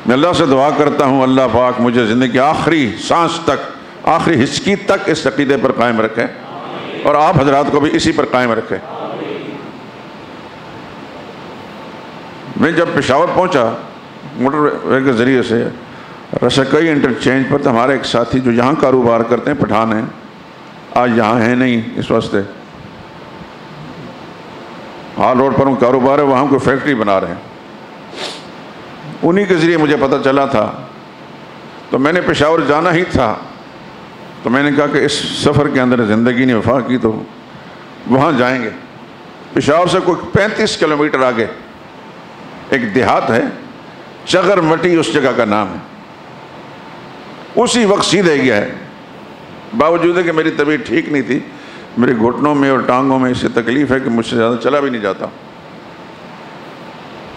میں اللہ سے دعا کرتا ہوں اللہ پاک مجھے زندگی آخری سانس تک، آخری ہچکی تک اس عقیدے پر قائم رکھے، اور آپ حضرات کو بھی اسی پر قائم رکھے. میں جب پشاور پہنچا موٹر وے کے ذریعے سے رسکئی انٹرچینج پر، تو ہمارے ایک ساتھی جو یہاں کاروبار کرتے ہیں، پٹھان ہیں، آج یہاں ہیں نہیں اس واسطے، ہال روڈ پر کاروبار ہے، وہاں کوئی فیکٹری بنا رہے ہیں. انہی کے ذریعے مجھے پتہ چلا تھا، تو میں نے پشاور جانا ہی تھا. تو میں نے کہا کہ اس سفر کے اندر زندگی نے وفا کی تو وہاں جائیں گے. پشاور سے کوئی 35 کلومیٹر آگے ایک دیہات ہے، چغر مٹی اس جگہ کا نام ہے. اسی وقت سیدھے گیا ہے، باوجود ہے کہ میری طبیعت ٹھیک نہیں تھی، میرے گھٹنوں میں اور ٹانگوں میں اس سے تکلیف ہے کہ مجھ سے زیادہ چلا بھی نہیں جاتا.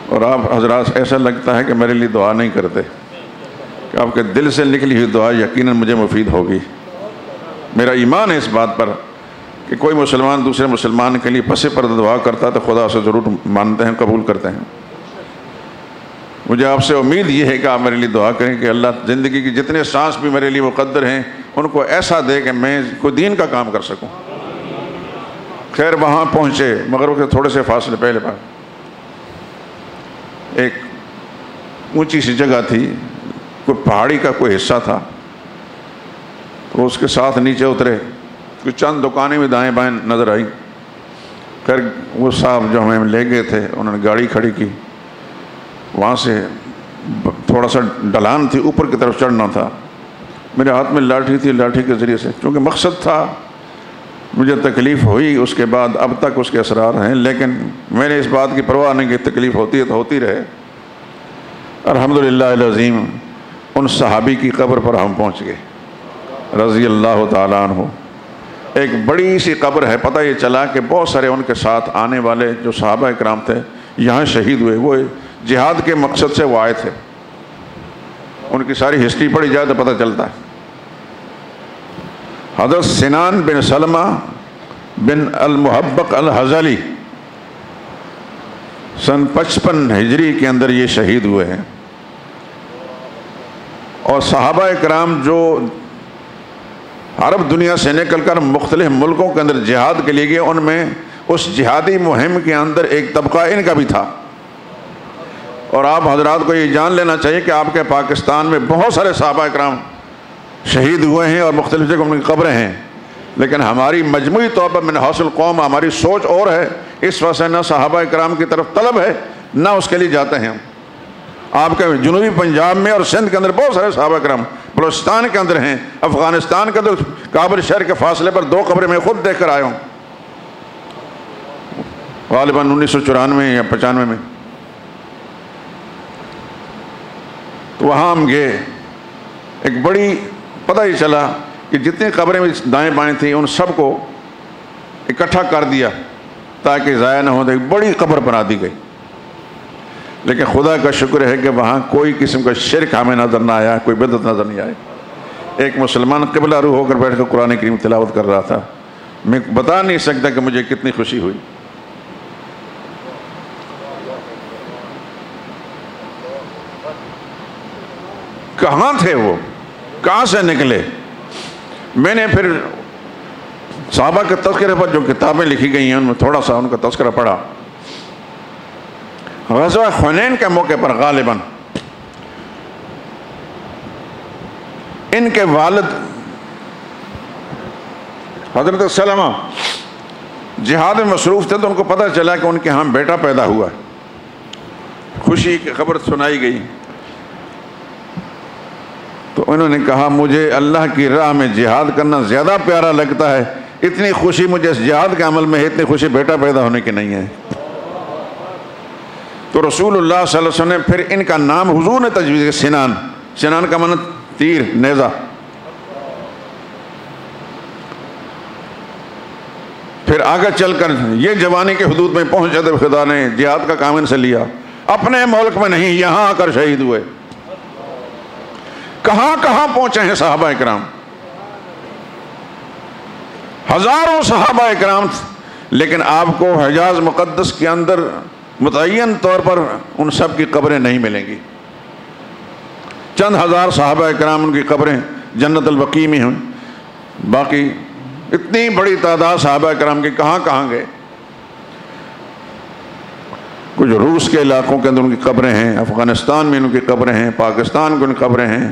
اور آپ حضرات ایسا لگتا ہے کہ میرے لیے دعا نہیں کرتے، کہ آپ کے دل سے نکلی ہوئی دعا یقیناً مجھے مفید ہوگی. میرا ایمان ہے اس بات پر کہ کوئی مسلمان دوسرے مسلمان کے لیے پس پردہ دعا کرتا تو خدا سے ضرور مانتے ہیں، قبول کرتے ہیں. مجھے آپ سے امید یہ ہے کہ آپ میرے لیے دعا کریں کہ اللہ زندگی کی جتنے سانس بھی میرے لیے مقدر ہیں ان کو ایسا دے کہ میں کوئی دین کا کام کر سکوں. خیر وہاں پہنچے، مغرب کے تھوڑے سے فاصلے پہلے بار ایک اونچی سی جگہ تھی، کوئی پہاڑی کا کوئی حصہ تھا. تو اس کے ساتھ نیچے اترے، کچھ چند دکانیں بھی دائیں بائیں نظر آئیں. پھر وہ صاحب جو ہمیں لے گئے تھے انہوں نے گاڑی کھڑی کی، وہاں سے تھوڑا سا ڈھلان تھی، اوپر کی طرف چڑھنا تھا، میرے ہاتھ میں لاٹھی تھی، لاٹھی کے ذریعے سے چونکہ مقصد تھا، مجھے تکلیف ہوئی، اس کے بعد اب تک اس کے اسرار ہیں، لیکن میں نے اس بات کی پرواہ نہیں کہ تکلیف ہوتی ہے تو ہوتی رہے۔ الحمدللہ العظیم ان صحابی کی قبر پر ہم پہنچ گئے رضی اللہ تعالیٰ عنہ۔ ایک بڑی سی قبر ہے، پتہ یہ چلا کہ بہت سارے ان کے ساتھ آنے والے جو صحابہ اکرام تھے یہاں شہید ہوئے، وہ جہاد کے مقصد سے وہ آئے تھے، ان کی ساری ہسٹری پڑھی جائے تو پتہ چلتا ہے۔ حضرت سنان بن سلمہ بن المحبق الحزلی سن 55 ہجری کے اندر یہ شہید ہوئے ہیں، اور صحابہ اکرام جو عرب دنیا سے نکل کر مختلف ملکوں کے اندر جہاد کے لیے گئے، ان میں اس جہادی مہم کے اندر ایک طبقہ ان کا بھی تھا۔ اور آپ حضرات کو یہ جان لینا چاہیے کہ آپ کے پاکستان میں بہت سارے صحابہ اکرام شہید ہوئے ہیں اور مختلف جگہوں کی قبریں ہیں، لیکن ہماری مجموعی طور پر منحوس القوم ہماری سوچ اور ہے، اس وجہ سے نہ صحابہ اکرام کی طرف طلب ہے نہ اس کے لیے جاتے ہیں ہم۔ آپ کے جنوبی پنجاب میں اور سندھ کے اندر بہت سارے صحابہ اکرام، بلوچستان کے اندر ہیں، افغانستان کے اندر کابل شہر کے فاصلے پر 2 قبریں میں خود دیکھ کر آیا ہوں، غالباً 1994 یا 95 میں۔ تو وہاں ہم گئے، ایک بڑی پتہ ہی چلا کہ جتنی قبریں دائیں بائیں تھیں ان سب کو اکٹھا کر دیا تاکہ ضائع نہ ہو، ایک بڑی قبر بنا دی گئی، لیکن خدا کا شکر ہے کہ وہاں کوئی قسم کا شرک ہمیں نظر نہ آیا، کوئی بدعت نظر نہیں آئی۔ ایک مسلمان قبلہ رو ہو کر بیٹھ کر قرآن کریم تلاوت کر رہا تھا، میں بتا نہیں سکتا کہ مجھے کتنی خوشی ہوئی۔ کہاں تھے وہ، کہاں سے نکلے؟ میں نے پھر صحابہ کے تذکرے پر جو کتابیں لکھی گئی ہیں ان میں تھوڑا سا ان کا تذکرہ پڑھا۔ غزوہ حنین کے موقع پر غالباً ان کے والد حضرت سلمہ جہاد میں مصروف تھے، تو ان کو پتہ چلا کہ ان کے ہاں بیٹا پیدا ہوا ہے، خوشی کی خبر سنائی گئی، تو انہوں نے کہا مجھے اللہ کی راہ میں جہاد کرنا زیادہ پیارا لگتا ہے، اتنی خوشی مجھے اس جہاد کے عمل میں ہے، اتنی خوشی بیٹا پیدا ہونے کی نہیں ہے۔ تو رسول اللہ صلی اللہ علیہ وسلم نے پھر ان کا نام حضور نے تجویز کیا، سنان، سنان کا معنی تیر، نیزہ۔ پھر آگے چل کر یہ جوانی کے حدود میں پہنچے تو خدا نے جہاد کا کام ان سے لیا، اپنے ملک میں نہیں یہاں آ کر شہید ہوئے۔ کہاں کہاں پہنچے ہیں صحابہ اکرام، ہزاروں صحابہ اکرام، لیکن آپ کو حجاز مقدس کے اندر متعین طور پر ان سب کی قبریں نہیں ملیں گی۔ چند ہزار صحابہ اکرام ان کی قبریں جنت البقیع میں ہیں، باقی اتنی بڑی تعداد صحابہ اکرام کی کہاں کہاں گئے۔ کچھ روس کے علاقوں کے اندر ان کی قبریں ہیں، افغانستان میں ان کی قبریں ہیں، پاکستان کی ان کی قبریں ہیں۔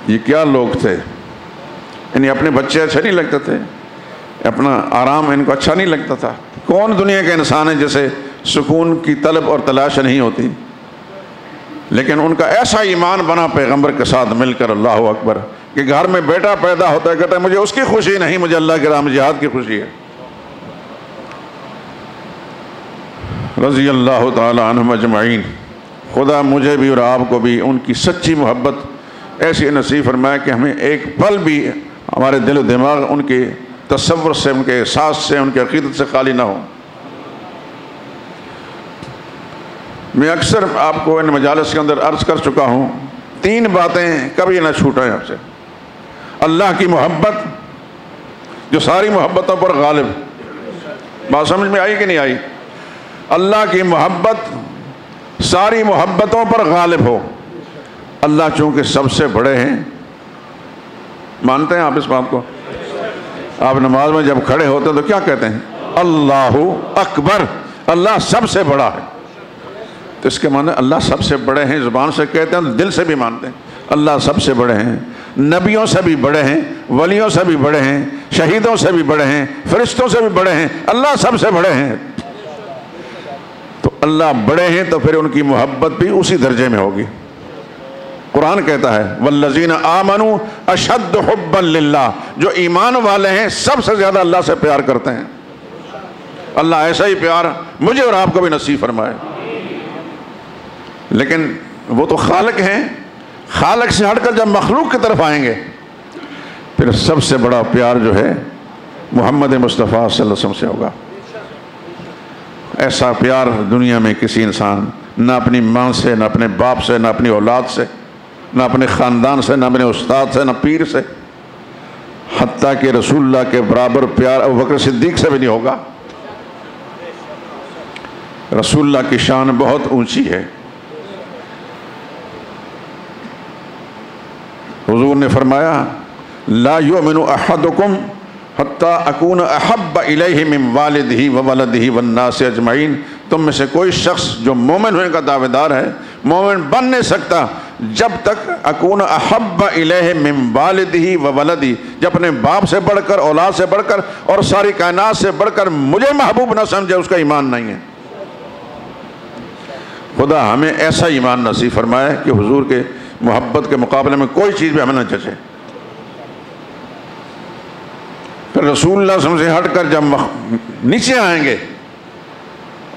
یہ کیا لوگ تھے، انہیں اپنے بچے اچھے نہیں لگتے تھے، اپنا آرام ان کو اچھا نہیں لگتا تھا۔ کون دنیا کے انسان ہے جسے سکون کی طلب اور تلاش نہیں ہوتی، لیکن ان کا ایسا ایمان بنا پیغمبر کے ساتھ مل کر، اللہ اکبر، کہ گھر میں بیٹا پیدا ہوتا ہے کہتا ہے مجھے اس کی خوشی نہیں، مجھے اللہ کے راہ میں جہاد کی خوشی ہے۔ رضی اللہ تعالی عنہم اجمعین۔ خدا مجھے بھی اور آپ کو بھی ان کی سچی محبت ایسی نصیب فرمائے کہ ہمیں ایک پل بھی ہمارے دل و دماغ ان کے تصور سے، ان کے احساس سے، ان کے عقیدت سے خالی نہ ہو۔ میں اکثر آپ کو ان مجالس کے اندر عرض کر چکا ہوں، 3 باتیں کبھی نہ چھوٹیں آپ سے۔ اللہ کی محبت جو ساری محبتوں پر غالب، بات سمجھ میں آئی کہ نہیں آئی؟ اللہ کی محبت ساری محبتوں پر غالب ہو۔ اللہ چونکہ سب سے بڑے ہیں، مانتے ہیں آپ اس بات کو؟ آپ نماز میں جب کھڑے ہوتے ہیں تو کیا کہتے ہیں؟ اللہ اکبر، اللہ سب سے بڑا ہے۔ تو اس کے معنی اللہ سب سے بڑے ہیں، زبان سے کہتے ہیں، دل سے بھی مانتے ہیں اللہ سب سے بڑے ہیں۔ نبیوں سے بھی بڑے ہیں، ولیوں سے بھی بڑے ہیں، شہیدوں سے بھی بڑے ہیں، فرشتوں سے بھی بڑے ہیں، اللہ سب سے بڑے ہیں۔ تو اللہ بڑے ہیں تو پھر ان کی محبت بھی اسی درجے میں ہوگی۔ قرآن کہتا ہے والذین آمنوا اشد حبا للہ، جو ایمان والے ہیں سب سے زیادہ اللہ سے پیار کرتے ہیں۔ اللہ ایسا ہی پیار مجھے اور آپ کو بھی نصیب فرمائے۔ لیکن وہ تو خالق ہیں، خالق سے ہٹ کر جب مخلوق کی طرف آئیں گے پھر سب سے بڑا پیار جو ہے محمد مصطفیٰ صلی اللہ علیہ وسلم سے ہوگا۔ ایسا پیار دنیا میں کسی انسان نہ اپنی ماں سے، نہ اپنے باپ سے، نہ اپنی اولاد سے، نہ اپنے خاندان سے، نہ اپنے استاد سے، نہ پیر سے، حتیٰ کہ رسول اللہ کے برابر پیار ابوبکر صدیق سے بھی نہیں ہوگا۔ رسول اللہ کی شان بہت اونچی ہے۔ حضور نے فرمایا لا یؤمن احدکم حتی اکون احب الیہ من والدہ وولدہ والناس اجمعین، تم میں سے کوئی شخص جو مومن ہونے کا دعوے دار ہے مومن بن نہیں سکتا جب تک اکون احب الیہ من والدہ وولدہ، جب اپنے باپ سے بڑھ کر، اولاد سے بڑھ کر اور ساری کائنات سے بڑھ کر مجھے محبوب نہ سمجھے، اس کا ایمان نہیں ہے۔ خدا ہمیں ایسا ایمان نصیب فرمائے کہ حضور کے محبت کے مقابلے میں کوئی چیز بھی ہمیں نہ جچے۔ پھر رسول اللہ صلی اللہ علیہ وسلم سے ہٹ کر جب نیچے آئیں گے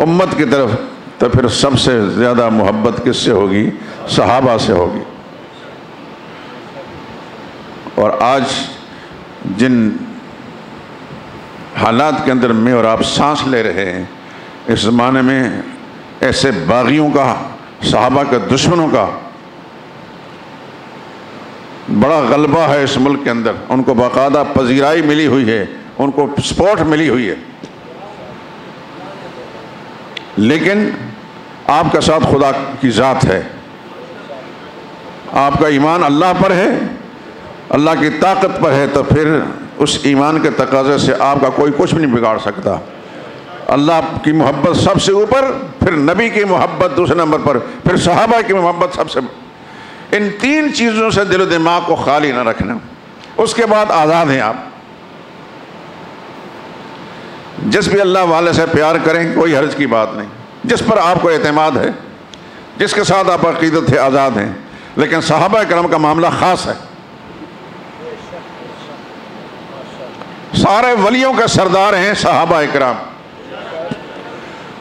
امت کی طرف تو پھر سب سے زیادہ محبت کس سے ہوگی؟ صحابہ سے ہوگی۔ اور آج جن حالات کے اندر میں اور آپ سانس لے رہے ہیں، اس زمانے میں ایسے باغیوں کا، صحابہ کے دشمنوں کا بڑا غلبہ ہے اس ملک کے اندر، ان کو باقاعدہ پذیرائی ملی ہوئی ہے، ان کو سپورٹ ملی ہوئی ہے۔ لیکن آپ کا ساتھ خدا کی ذات ہے، آپ کا ایمان اللہ پر ہے، اللہ کی طاقت پر ہے، تو پھر اس ایمان کے تقاضے سے آپ کا کوئی کچھ بھی نہیں بگاڑ سکتا۔ اللہ کی محبت سب سے اوپر، پھر نبی کی محبت دوسرے نمبر پر، پھر صحابہ کی محبت سب سے۔ ان تین چیزوں سے دل و دماغ کو خالی نہ رکھنا، اس کے بعد آزاد ہیں آپ۔ جس بھی اللہ والے سے پیار کریں کوئی حرج کی بات نہیں، جس پر آپ کو اعتماد ہے، جس کے ساتھ آپ عقیدت ہے، آزاد ہیں۔ لیکن صحابہ کرام کا معاملہ خاص ہے، سارے ولیوں کے سردار ہیں صحابہ کرام،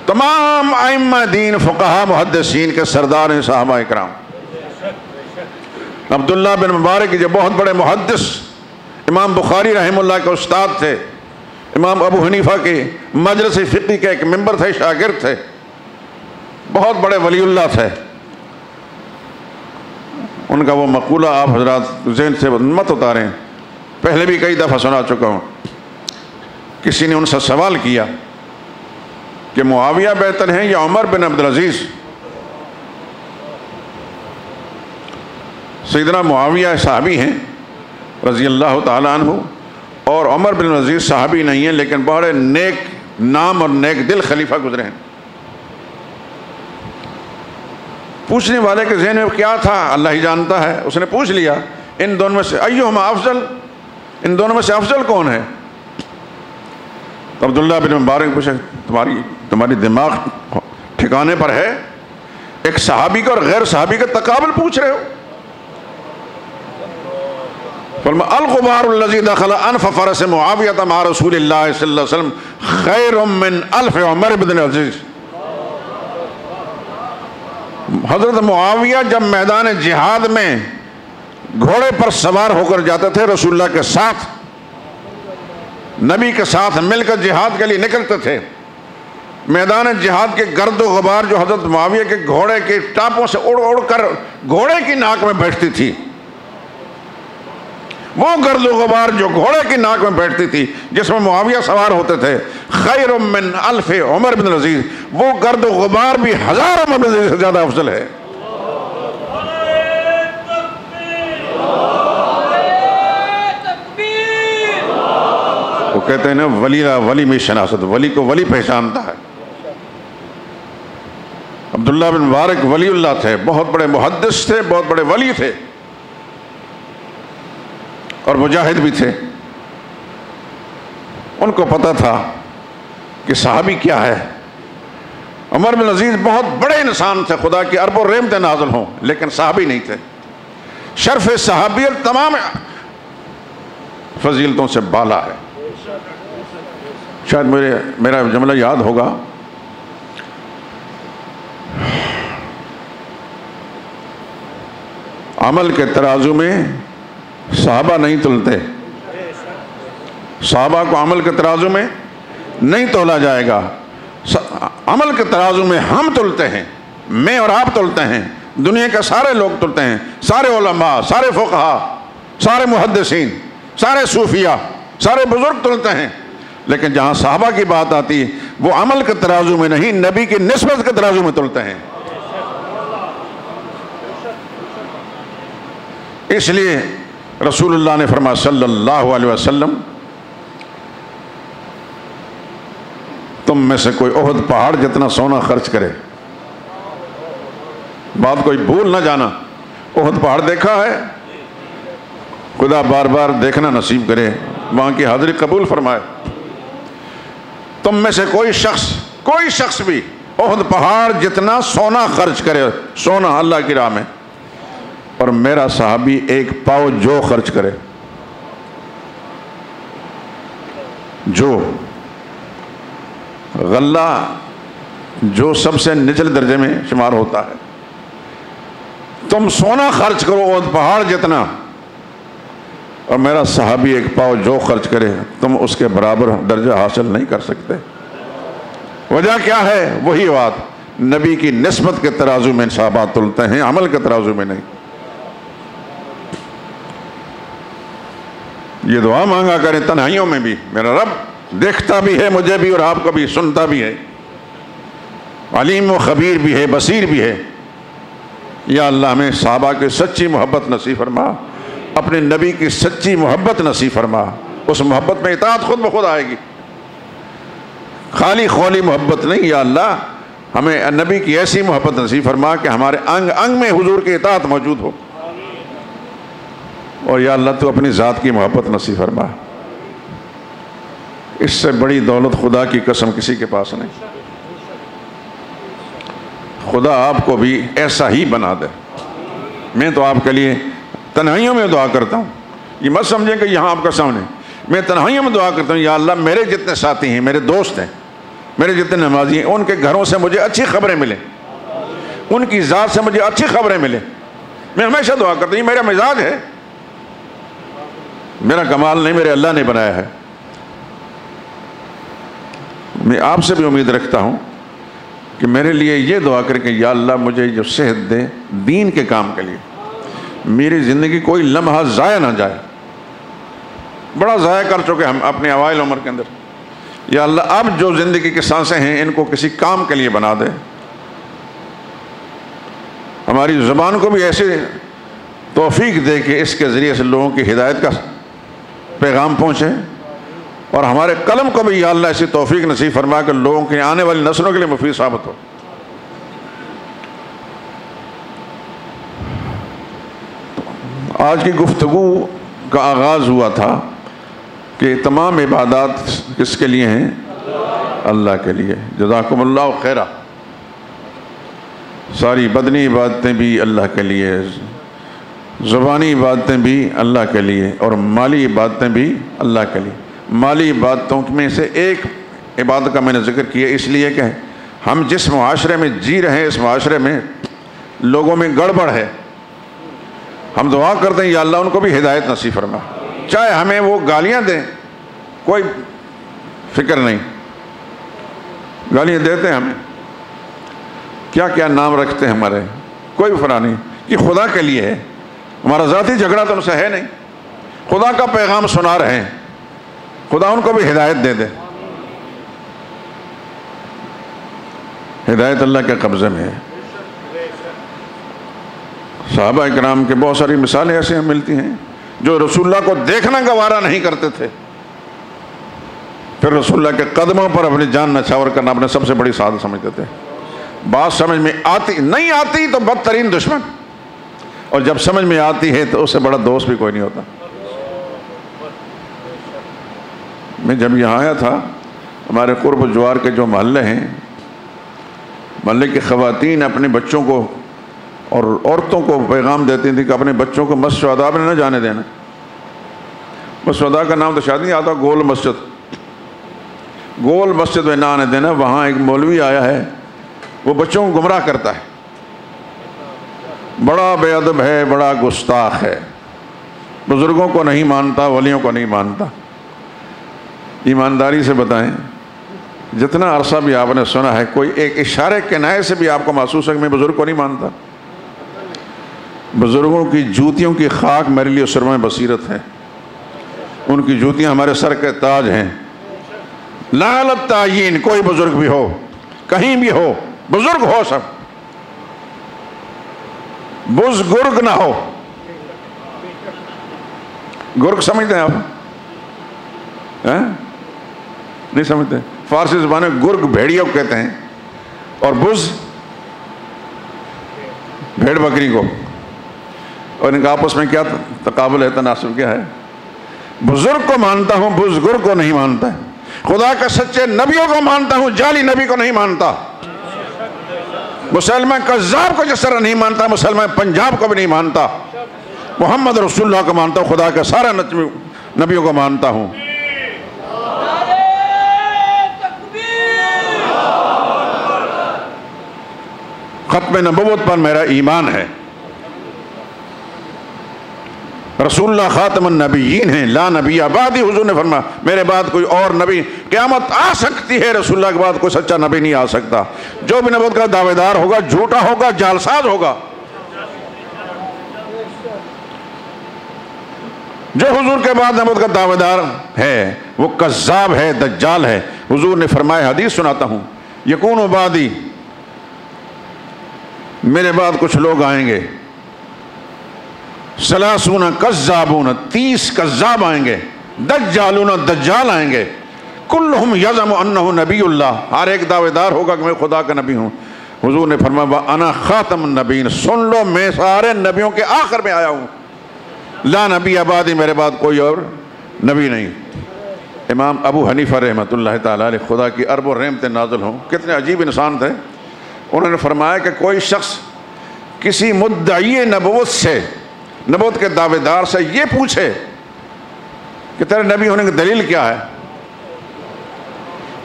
تمام ائمہ دین، فقہاء، محدثین کے سردار ہیں صحابہ کرام۔ عبداللہ بن مبارک جو بہت بڑے محدث، امام بخاری رحمہ اللہ کے استاد تھے، امام ابو حنیفہ کے مجلس فقہ کے ایک ممبر تھے، شاگرد تھے، بہت بڑے ولی اللہ تھے۔ ان کا وہ مقولہ آپ حضرات ذہن سے مت اتاریں، پہلے بھی کئی دفعہ سنا چکا ہوں۔ کسی نے ان سے سوال کیا کہ معاویہ بہتر ہیں یا عمر بن عبدالعزیز؟ سیدنا معاویہ صحابی ہیں رضی اللہ تعالیٰ عنہ، اور عمر بن عبدالعزیز صحابی نہیں ہیں، لیکن بڑے نیک نام اور نیک دل خلیفہ گزرے ہیں۔ پوچھنے والے کے ذہن میں کیا تھا اللہ ہی جانتا ہے، اس نے پوچھ لیا ان دونوں میں سے ایہما افضل، ان دونوں میں سے افضل کون ہے؟ تو عبداللہ بن مبارک پوچھے تمہاری دماغ ٹھکانے پر ہے؟ ایک صحابی کا اور غیر صحابی کا تقابل پوچھ رہے ہو؟ فرمایا الغبار الذی دخل انف فرس معاویہ مع رسول اللہ صلی اللہ علیہ وسلم خیر من الف عمر بن عزیز۔ حضرت معاویہ جب میدان جہاد میں گھوڑے پر سوار ہو کر جاتے تھے، رسول اللہ کے ساتھ، نبی کے ساتھ مل کر جہاد کے لیے نکلتے تھے، میدان جہاد کے گرد و غبار جو حضرت معاویہ کے گھوڑے کے ٹاپوں سے اڑ اڑ کر گھوڑے کی ناک میں بیٹھتی تھی، وہ گرد و غبار جو گھوڑے کی ناک میں بیٹھتی تھی جس میں معاویہ سوار ہوتے تھے، خیر من الف عمر بن عزیز، وہ گرد و غبار بھی ہزار عمر بن عزیز سے زیادہ افضل ہے۔ وہ کہتے ہیں نا ولی میں شناست، ولی کو ولی پہچانتا ہے۔ عبداللہ بن مبارک ولی اللہ تھے، بہت بڑے محدث تھے، بہت بڑے ولی تھے۔ اور مجاہد بھی تھے، ان کو پتہ تھا کہ صحابی کیا ہے۔ عمر بن عزیز بہت بڑے انسان تھے، خدا کی ارب و رحمتیں نازل ہوں، لیکن صحابی نہیں تھے۔ شرف صحابیت تمام فضیلتوں سے بالا ہے۔ شاید میرا جملہ یاد ہوگا، عمل کے ترازو میں صحابہ نہیں تلتے، صحابہ کو عمل کے ترازو میں نہیں تولا جائے گا، عمل کے ترازو میں ہم تلتے ہیں، میں اور آپ تلتے ہیں، دنیا کے سارے لوگ تلتے ہیں، سارے علماء، سارے فقہا، سارے محدثین، سارے صوفیہ، سارے بزرگ تلتے ہیں، لیکن جہاں صحابہ کی بات آتی ہے وہ عمل کے ترازو میں نہیں، نبی کی نسبت کے ترازو میں تلتے ہیں۔ اس لیے رسول اللہ نے فرمایا صلی اللہ علیہ وسلم، تم میں سے کوئی احد پہاڑ جتنا سونا خرچ کرے، بات کوئی بھول نہ جانا، احد پہاڑ دیکھا ہے؟ خدا بار بار دیکھنا نصیب کرے، وہاں کی حاضری قبول فرمائے۔ تم میں سے کوئی شخص بھی احد پہاڑ جتنا سونا خرچ کرے، سونا اللہ کی راہ میں، اور میرا صحابی ایک پاؤ جو خرچ کرے، جو غلہ جو سب سے نچلے درجے میں شمار ہوتا ہے، تم سونا خرچ کرو احد پہاڑ جتنا، اور میرا صحابی ایک پاؤ جو خرچ کرے، تم اس کے برابر درجہ حاصل نہیں کر سکتے۔ وجہ کیا ہے؟ وہی بات، نبی کی نسبت کے ترازو میں صحابہ تلتے ہیں، عمل کے ترازو میں نہیں۔ یہ دعا مانگا کریں تنہائیوں میں بھی، میرا رب دیکھتا بھی ہے مجھے بھی اور آپ کو بھی، سنتا بھی ہے، علیم و خبیر بھی ہے، بصیر بھی ہے۔ یا اللہ ہمیں صحابہ کی سچی محبت نصیب فرما، اپنے نبی کی سچی محبت نصیب فرما، اس محبت میں اطاعت خود بخود آئے گی، خالی خولی محبت نہیں۔ یا اللہ ہمیں نبی کی ایسی محبت نصیب فرما کہ ہمارے انگ انگ میں حضور کی اطاعت موجود ہو، اور یا اللہ تو اپنی ذات کی محبت نصیب فرما۔ اس سے بڑی دولت خدا کی قسم کسی کے پاس نہیں۔ خدا آپ کو بھی ایسا ہی بنا دے۔ میں تو آپ کے لیے تنہائیوں میں دعا کرتا ہوں، یہ مت سمجھیں کہ یہاں آپ کا سامنے، میں تنہائیوں میں دعا کرتا ہوں، یا اللہ میرے جتنے ساتھی ہیں، میرے دوست ہیں، میرے جتنے نمازی ہیں، ان کے گھروں سے مجھے اچھی خبریں ملیں، ان کی ذات سے مجھے اچھی خبریں ملیں۔ میں ہمیشہ دعا کرتا ہوں، یہ میرا مزاج ہے، میرا کمال نہیں، میرے اللہ نے بنایا ہے۔ میں آپ سے بھی امید رکھتا ہوں کہ میرے لیے یہ دعا کریں کہ یا اللہ مجھے جو صحت دے دین کے کام کے لیے، میری زندگی کوئی لمحہ ضائع نہ جائے، بڑا ضائع کر چکے ہم اپنے اوائل عمر کے اندر، یا اللہ اب جو زندگی کی سانسیں ہیں ان کو کسی کام کے لیے بنا دے، ہماری زبان کو بھی ایسے توفیق دے کہ اس کے ذریعے سے لوگوں کی ہدایت کا پیغام پہنچے، اور ہمارے قلم کو بھی یا اللہ ایسی توفیق نصیب فرما کہ لوگوں کی آنے والی نسلوں کے لیے مفید ثابت ہو۔ آج کی گفتگو کا آغاز ہوا تھا کہ تمام عبادات کس کے لیے ہیں؟ اللہ کے لیے۔ جزاکم اللہ خیرہ۔ ساری بدنی عبادتیں بھی اللہ کے لیے، زبانی عبادتیں بھی اللہ کے لیے، اور مالی عبادتیں بھی اللہ کے لیے۔ مالی عبادتوں میں سے ایک عبادت کا میں نے ذکر کیا اس لیے کہ ہم جس معاشرے میں جی رہے ہیں، اس معاشرے میں لوگوں میں گڑبڑ ہے، ہم دعا کرتے ہیں یا اللہ ان کو بھی ہدایت نصیب فرما، چاہے ہمیں وہ گالیاں دیں کوئی فکر نہیں، گالیاں دیتے ہیں ہمیں، کیا کیا نام رکھتے ہیں ہمارے، کوئی فرق نہیں، یہ خدا کے لیے ہے، ہمارا ذاتی جھگڑا تو ان سے ہے نہیں، خدا کا پیغام سنا رہے ہیں، خدا ان کو بھی ہدایت دے دے۔ ہدایت اللہ کے قبضے میں ہے۔ صحابہ اکرام کے بہت ساری مثالیں ایسے ہمیں ملتی ہیں جو رسول اللہ کو دیکھنا گوارا نہیں کرتے تھے، پھر رسول اللہ کے قدموں پر اپنی جان نچھاور کرنا اپنے سب سے بڑی سعادت سمجھتے تھے۔ بات سمجھ میں آتی نہیں آتی تو بدترین دشمن، اور جب سمجھ میں آتی ہے تو اس سے بڑا دوست بھی کوئی نہیں ہوتا۔ میں جب یہاں آیا تھا، ہمارے قرب و جوار کے جو محلے ہیں، محلے کی خواتین اپنے بچوں کو اور عورتوں کو پیغام دیتی تھیں کہ اپنے بچوں کو مسجد شہداء میں نہ جانے دینا۔ مسجد شہداء کا نام تو شاید نہیں آتا، گول مسجد میں نہ آنے دینا۔ وہاں ایک مولوی آیا ہے، وہ بچوں کو گمراہ کرتا ہے، بڑا بے ادب ہے، بڑا گستاخ ہے، بزرگوں کو نہیں مانتا، ولیوں کو نہیں مانتا۔ ایمانداری سے بتائیں، جتنا عرصہ بھی آپ نے سنا ہے، کوئی ایک اشارے کنائے سے بھی آپ کو محسوس ہے کہ میں بزرگ کو نہیں مانتا؟ بزرگوں کی جوتیوں کی خاک میرے لیے سرمہ بصیرت ہے، ان کی جوتیاں ہمارے سر کے تاج ہیں۔ لعنت تعین، کوئی بزرگ بھی ہو، کہیں بھی ہو، بزرگ ہو سب، بزرگ نہ ہو۔ گرگ سمجھتے ہیں آپ؟ نہیں سمجھتے؟ فارسی زبان میں گرگ بھیڑیا کو کہتے ہیں، اور بز بھیڑ بکری کو، اور ان کا آپس میں کیا تقابل ہے، تناسب کیا ہے؟ بزرگ کو مانتا ہوں، بزرگ کو نہیں مانتا۔ خدا کا سچے نبیوں کو مانتا ہوں، جعلی نبی کو نہیں مانتا۔ مسلمان کذاب کو جس طرح نہیں مانتا، مسلمان پنجاب کو بھی نہیں مانتا۔ محمد رسول اللہ کو مانتا ہوں، خدا کے سارے نبیوں کو مانتا ہوں۔ ختم نبوت پر میرا ایمان ہے۔ رسول اللہ خاتم النبیین ہیں، لا نبی بعدی، حضور نے فرمایا میرے بعد کوئی اور نبی، قیامت آ سکتی ہے، رسول اللہ کے بعد کوئی سچا نبی نہیں آ سکتا۔ جو بھی نبوت کا دعوے دار ہوگا جھوٹا ہوگا، جعلساز ہوگا۔ جو حضور کے بعد نبوت کا دعوے دار ہے وہ کذاب ہے، دجال ہے۔ حضور نے فرمایا، حدیث سناتا ہوں، یکون بعدی، میرے بعد کچھ لوگ آئیں گے، ثلاثون کذابون، 30 کذاب آئیں گے، دجالون، دجال آئیں گے، کلہم یزعم انہ نبی اللہ، ہر ایک دعوے دار ہوگا کہ میں خدا کا نبی ہوں۔ حضور نے فرمایا وَأَنَا خَاتَمُ النَّبِيِّينَ، سن لو میں سارے نبیوں کے آخر میں آیا ہوں، لا نبی بعدی، میرے بعد کوئی اور نبی نہیں۔ امام ابو حنیفہ رحمۃ اللہ تعالیٰ علیہ، خدا کی ارب و رحمتیں نازل ہوں، کتنے عجیب انسان تھے۔ انہوں نے فرمایا کہ کوئی شخص کسی مدعی نبوت سے، نبوت کے دعوے دار سے یہ پوچھے کہ تیرے نبی ہونے کی دلیل کیا ہے،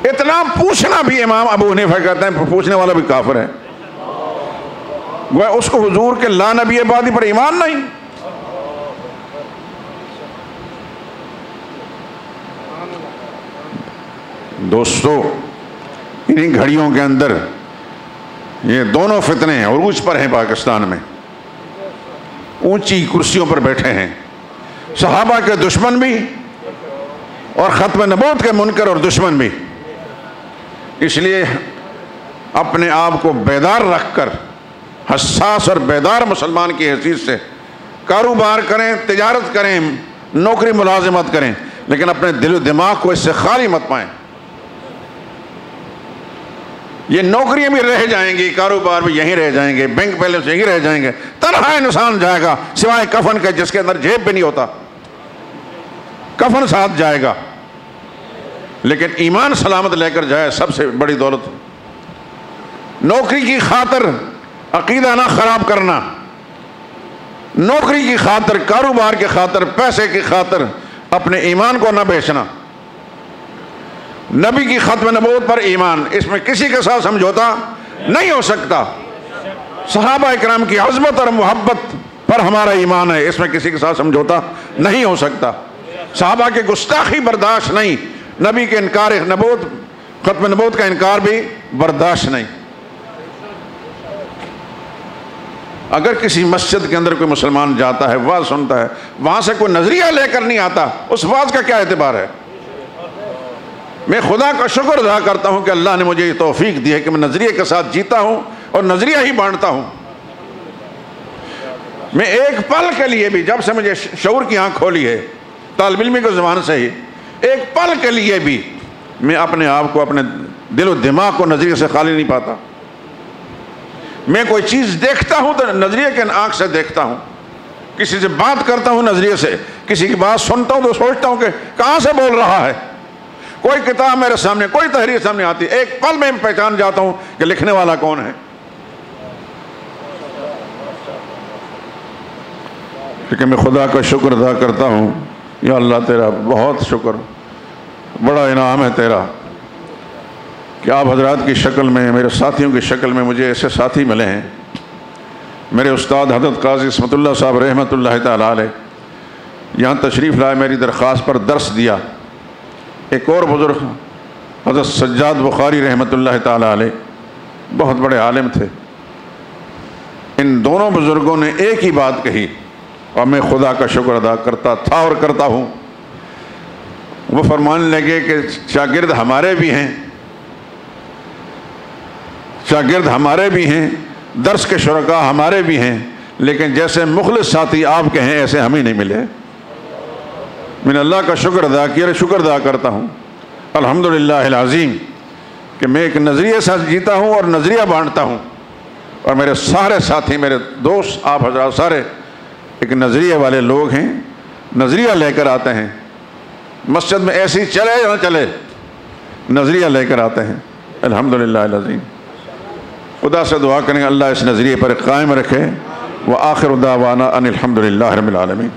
اتنا پوچھنا بھی امام ابو حنیفہ کہتے ہیں پوچھنے والا بھی کافر ہے، گویا اس کو حضور کے لا نبی بعدی پر ایمان نہیں۔ دوستو، انہی گھڑیوں کے اندر یہ دونوں فتنے عروج پر ہیں پاکستان میں، اونچی کرسیوں پر بیٹھے ہیں، صحابہ کے دشمن بھی اور ختم نبوت کے منکر اور دشمن بھی۔ اس لیے اپنے آپ کو بیدار رکھ کر، حساس اور بیدار مسلمان کی حیثیت سے کاروبار کریں، تجارت کریں، نوکری ملازمت کریں، لیکن اپنے دل و دماغ کو اس سے خالی مت پائیں۔ یہ نوکریاں بھی رہ جائیں گی، کاروبار بھی یہیں رہ جائیں گے، بینک بیلنس یہیں رہ جائیں گے، تنہا انسان جائے گا سوائے کفن کے جس کے اندر جیب بھی نہیں ہوتا، کفن ساتھ جائے گا، لیکن ایمان سلامت لے کر جائے، سب سے بڑی دولت۔ نوکری کی خاطر عقیدہ نہ خراب کرنا، نوکری کی خاطر، کاروبار کی خاطر، پیسے کی خاطر اپنے ایمان کو نہ بیچنا۔ نبی کی ختم نبوت پر ایمان، اس میں کسی کے ساتھ سمجھوتا نہیں ہو سکتا۔ صحابہ اکرام کی عظمت اور محبت پر ہمارا ایمان ہے، اس میں کسی کے ساتھ سمجھوتا نہیں ہو سکتا۔ صحابہ کی گستاخی برداشت نہیں، نبی کے انکار نبوت، ختم نبوت کا انکار بھی برداشت نہیں۔ اگر کسی مسجد کے اندر کوئی مسلمان جاتا ہے، واز سنتا ہے، وہاں سے کوئی نظریہ لے کر نہیں آتا، اس واز کا کیا اعتبار ہے؟ میں خدا کا شکر ادا کرتا ہوں کہ اللہ نے مجھے یہ توفیق دی ہے کہ میں نظریے کے ساتھ جیتا ہوں اور نظریہ ہی بانٹتا ہوں۔ میں ایک پل کے لیے بھی، جب سے مجھے شعور کی آنکھ کھولی ہے، طالب علمی کے زبان سے ہی، ایک پل کے لیے بھی میں اپنے آپ کو، اپنے دل و دماغ کو نظریے سے خالی نہیں پاتا۔ میں کوئی چیز دیکھتا ہوں تو نظریے کے آنکھ سے دیکھتا ہوں، کسی سے بات کرتا ہوں نظریے سے، کسی کی بات سنتا ہوں تو سوچتا ہوں کہ کہاں سے بول رہا ہے، کوئی کتاب میرے سامنے، کوئی تحریر سامنے آتی، ایک پل میں پہچان جاتا ہوں کہ لکھنے والا کون ہے. لیکن میں خدا کا شکر ادا کرتا ہوں، یا اللہ تیرا بہت شکر، بڑا انعام ہے تیرا کہ آپ حضرات کی شکل میں، میرے ساتھیوں کی شکل میں مجھے ایسے ساتھی ملے ہیں. میرے استاد حضرت قاضی عصمت اللہ صاحب رحمۃ اللہ تعالی علیہ یہاں تشریف لائے، میری درخواست پر درس دیا. ایک اور بزرگ حضرت سجاد بخاری رحمۃ اللہ تعالی علیہ بہت بڑے عالم تھے. ان دونوں بزرگوں نے ایک ہی بات کہی اور میں خدا کا شکر ادا کرتا تھا اور کرتا ہوں. وہ فرمانے لگے کہ شاگرد ہمارے بھی ہیں، شاگرد ہمارے بھی ہیں، درس کے شرکاء ہمارے بھی ہیں، لیکن جیسے مخلص ساتھی آپ کے ہیں ایسے ہمیں نہیں ملے. میں نے اللہ کا شکر ادا کیا، شکر ادا کرتا ہوں الحمدللہ العظیم کہ میں ایک نظریے سے جیتا ہوں اور نظریہ بانٹتا ہوں، اور میرے سارے ساتھی، میرے دوست، آپ حضرات سارے ایک نظریے والے لوگ ہیں، نظریہ لے کر آتے ہیں. مسجد میں ایسی چلے یا نہ چلے، نظریہ لے کر آتے ہیں. الحمدللہ العظیم. خدا سے دعا کریں اللہ اس نظریے پر قائم رکھے. وآخر دعوانا ان الحمدللہ رب العالمین.